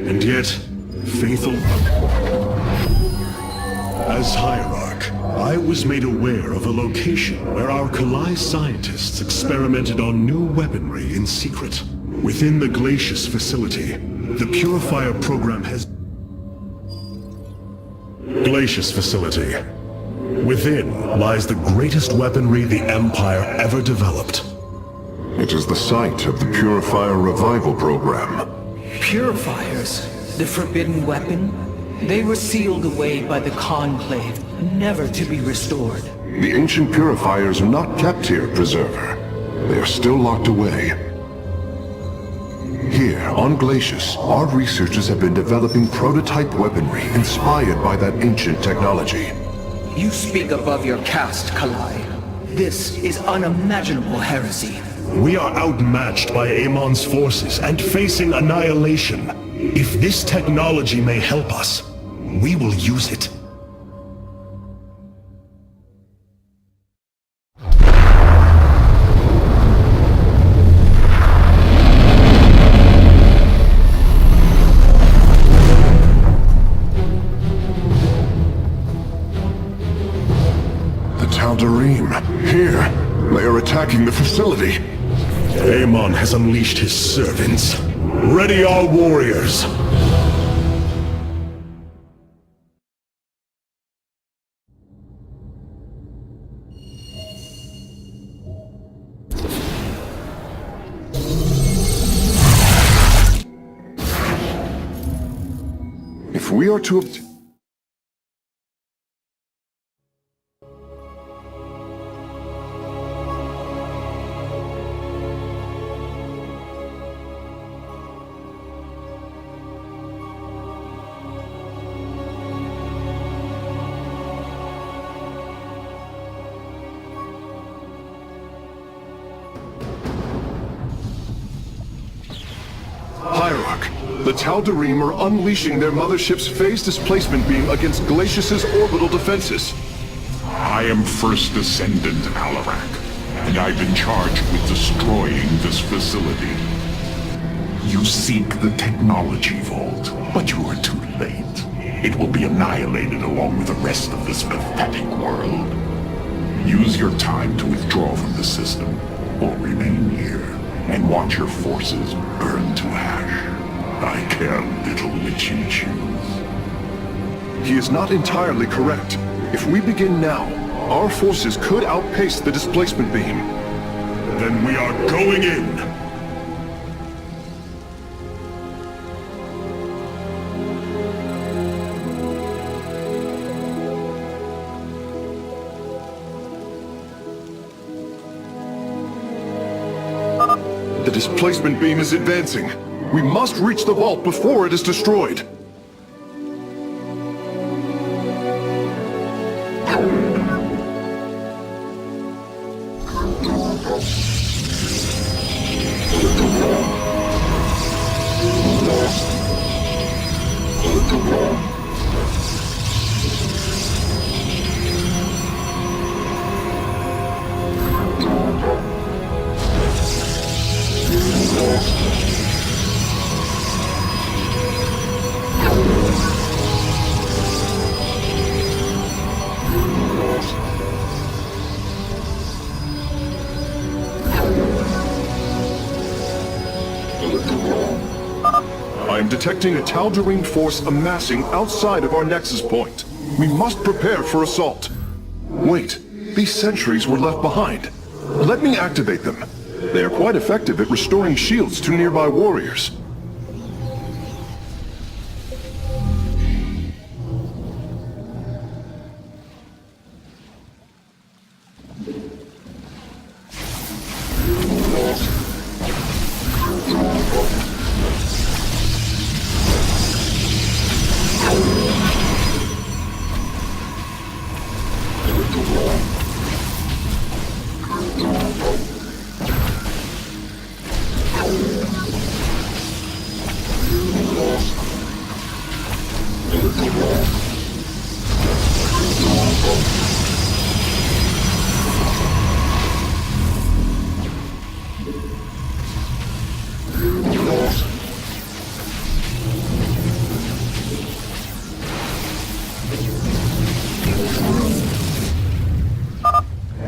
And yet, faithful... As Hierarch, I was made aware of a location where our Kalai scientists experimented on new weaponry in secret. Within the Glacius facility, the Purifier program has... Glacius facility. Within lies the greatest weaponry the Empire ever developed. It is the site of the Purifier Revival Program. Purifiers? The forbidden weapon? They were sealed away by the Conclave, never to be restored. The ancient purifiers are not kept here, Preserver. They are still locked away. Here, on Glacius, our researchers have been developing prototype weaponry inspired by that ancient technology. You speak above your caste, Kalai. This is unimaginable heresy. We are outmatched by Amon's forces and facing annihilation. If this technology may help us, we will use it. The Tal'Darim, here. They are attacking the facility. Amon has unleashed his servants. Ready our warriors! If we are to... Hierarch, the Tal'Darim are unleashing their mothership's phase displacement beam against Glacius's orbital defenses. I am First Descendant Alarak, and I've been charged with destroying this facility. You seek the technology vault, but you are too late. It will be annihilated along with the rest of this pathetic world. Use your time to withdraw from the system, or remain here, and watch your forces burn to ash. I care little which you choose. He is not entirely correct. If we begin now, our forces could outpace the displacement beam. Then we are going in! The displacement beam is advancing. We must reach the vault before it is destroyed. I am detecting a Tal'Darim force amassing outside of our nexus point. We must prepare for assault. Wait, these sentries were left behind. Let me activate them. They are quite effective at restoring shields to nearby warriors.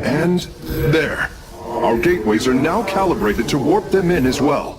And there. Our gateways are now calibrated to warp them in as well.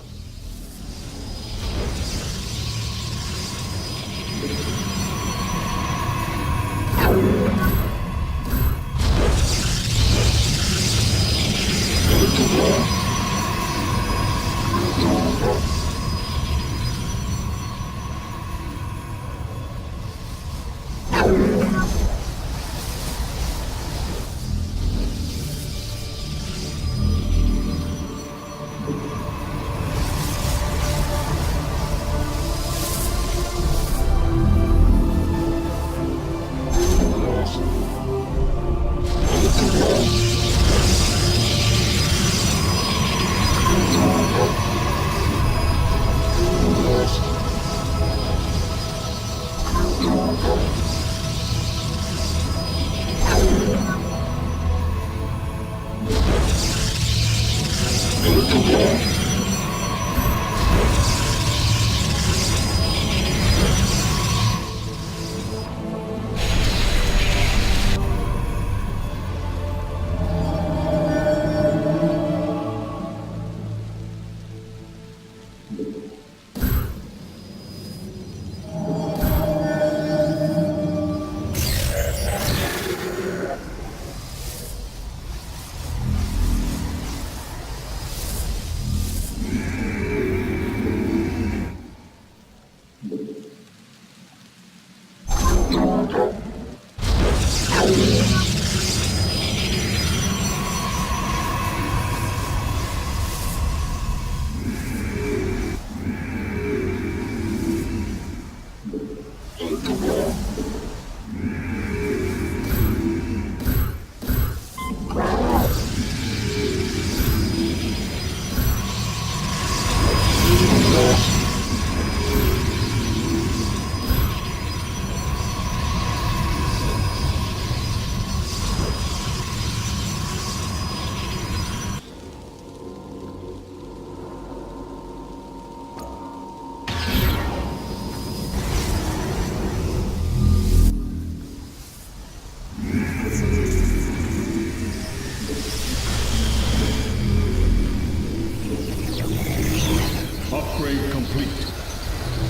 Upgrade complete.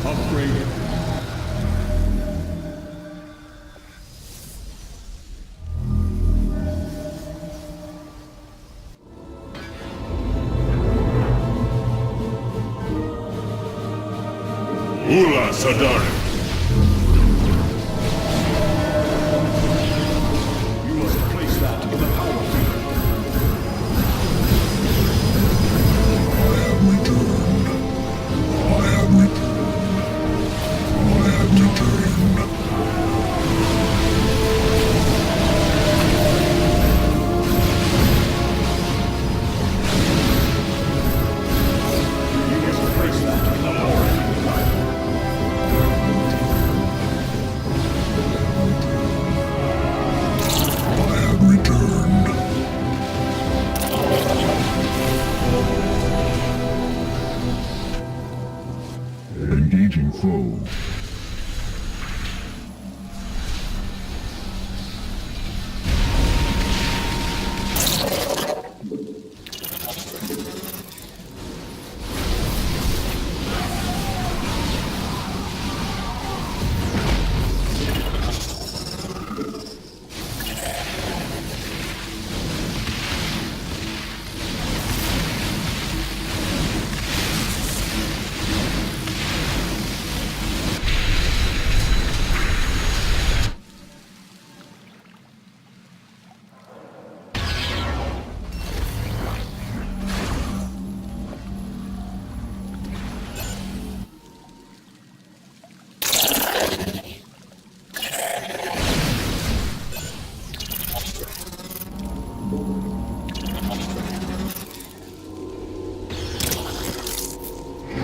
Upgrade. Ula Sadarim. You must place that in the power field. I am returned. I am returned. I am returned. You must place that in the power field. Engaging foe.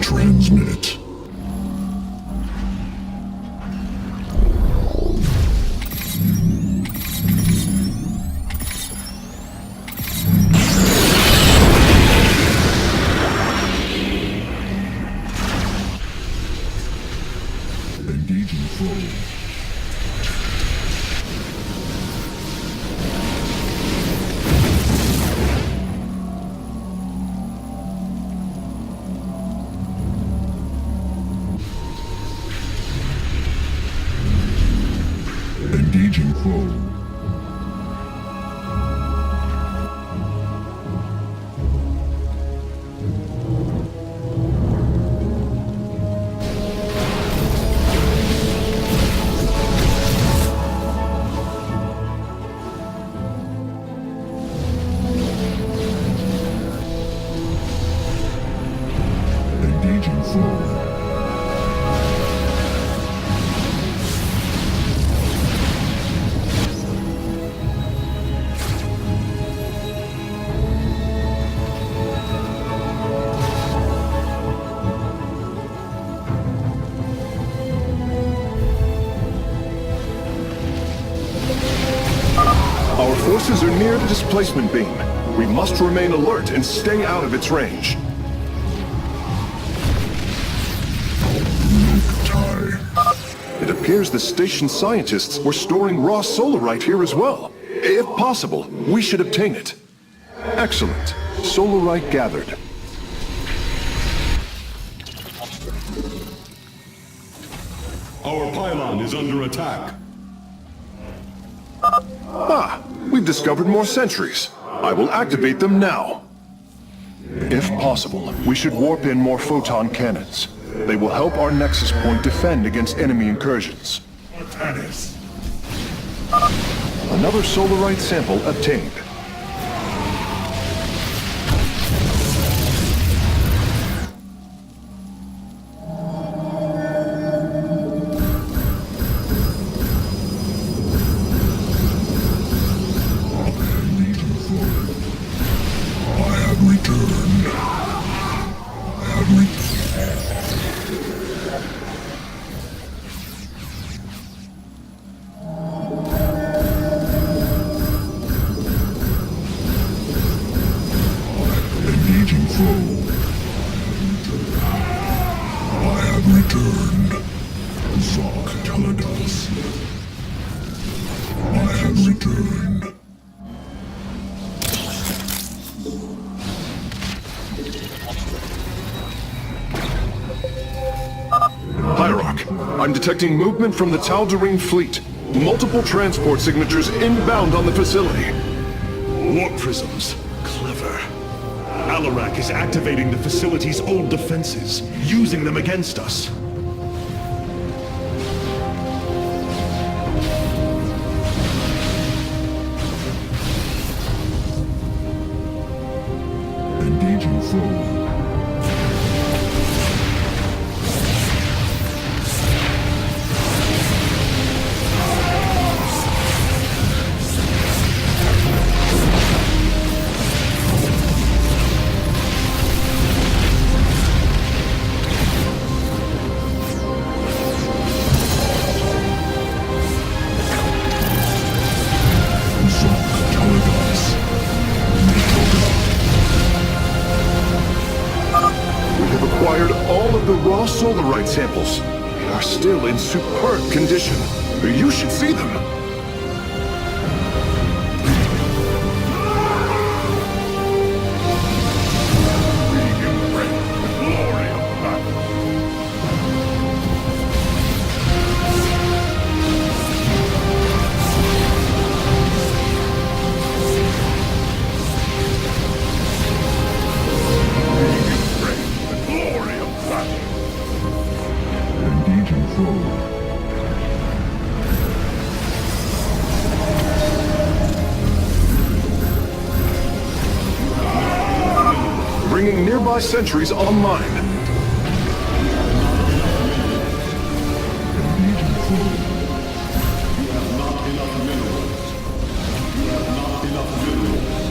Transmit. Engaging foe. Engaging foe. Engaging foe. Our forces are near the displacement beam. We must remain alert and stay out of its range. It appears the station scientists were storing raw solarite here as well. If possible, we should obtain it. Excellent. Solarite gathered. Our pylon is under attack. Ah, we've discovered more sentries. I will activate them now. If possible, we should warp in more photon cannons. They will help our nexus point defend against enemy incursions. Another solarite sample obtained. I'm detecting movement from the Tal'Darim fleet. Multiple transport signatures inbound on the facility. Warp prisms. Clever. Alarak is activating the facility's old defenses, using them against us. Engaging foe. Solarite samples. They are still in superb condition. You should see them. Bringing nearby sentries online. Not enough minerals.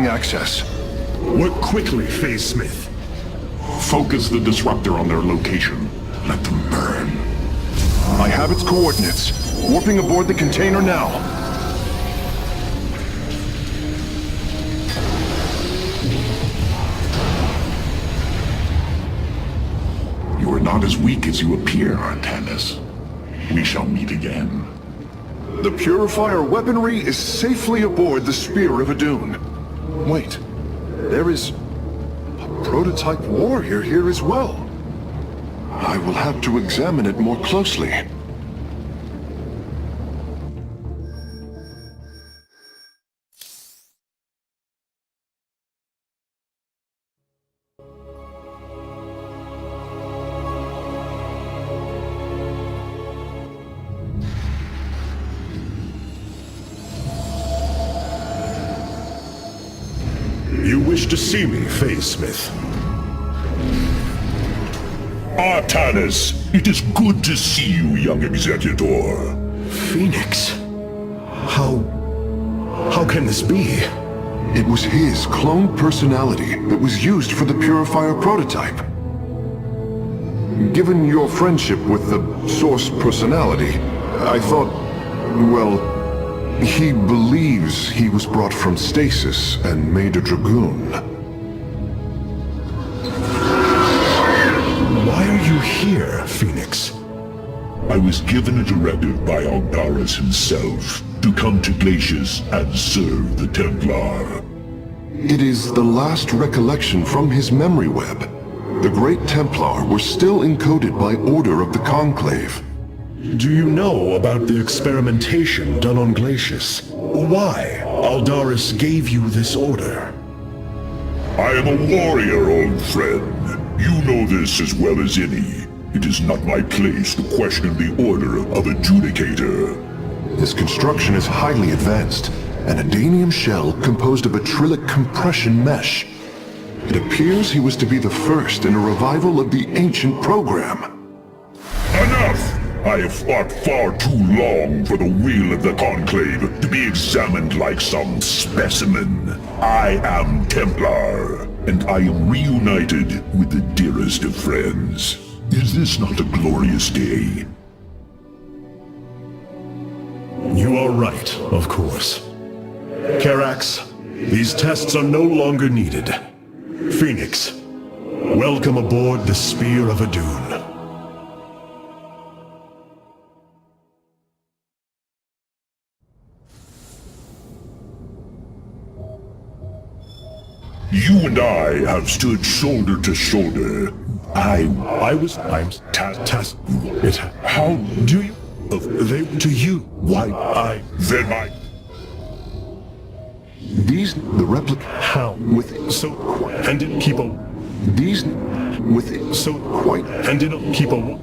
access. Work quickly, Phase Smith. Focus the disruptor on their location. Let them burn. I have its coordinates. Warping aboard the container now. You are not as weak as you appear, Artanis. We shall meet again. The Purifier weaponry is safely aboard the Spear of Adun. Wait, there is a prototype warrior here as well. I will have to examine it more closely. You wish to see me, Phase Smith? Artanis, it is good to see you, young Executor. Phoenix? How can this be? It was his cloned personality that was used for the Purifier prototype. Given your friendship with the Source personality, I thought, well, he believes he was brought from stasis and made a Dragoon. Why are you here, Phoenix? I was given a directive by Aldaris himself to come to Glacius and serve the Templar. It is the last recollection from his memory web. The Great Templar were still encoded by order of the Conclave. Do you know about the experimentation done on Glacius? Why Aldaris gave you this order? I am a warrior, old friend. You know this as well as any. It is not my place to question the order of Adjudicator. His construction is highly advanced, an Adanium shell composed of a Trillic compression mesh. It appears he was to be the first in a revival of the ancient program. Enough! I have fought far too long for the will of the Conclave to be examined like some specimen. I am Templar, and I am reunited with the dearest of friends. Is this not a glorious day? You are right, of course. Karax, these tests are no longer needed. Phoenix, welcome aboard the Spear of Adun. You and I have stood shoulder to shoulder. I'm it. How do you? They to you. Why? These, the replica. How? With so, and didn't keep a. These, with so quite, and didn't keep a.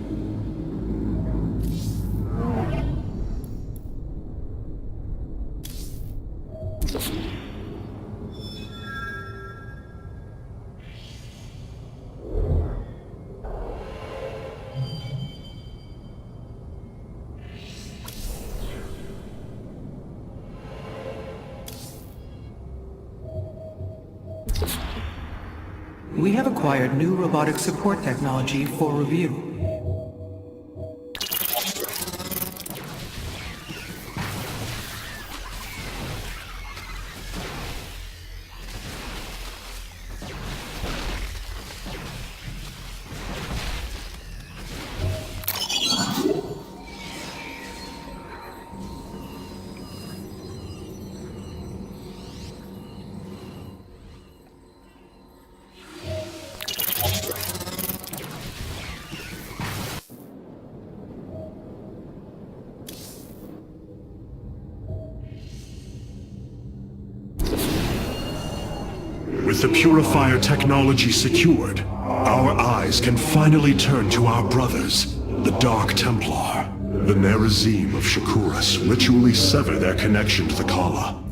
We have acquired new robotic support technology for review. With the Purifier technology secured, our eyes can finally turn to our brothers, the Dark Templar. The Nerazim of Shakuras ritually sever their connection to the Kala.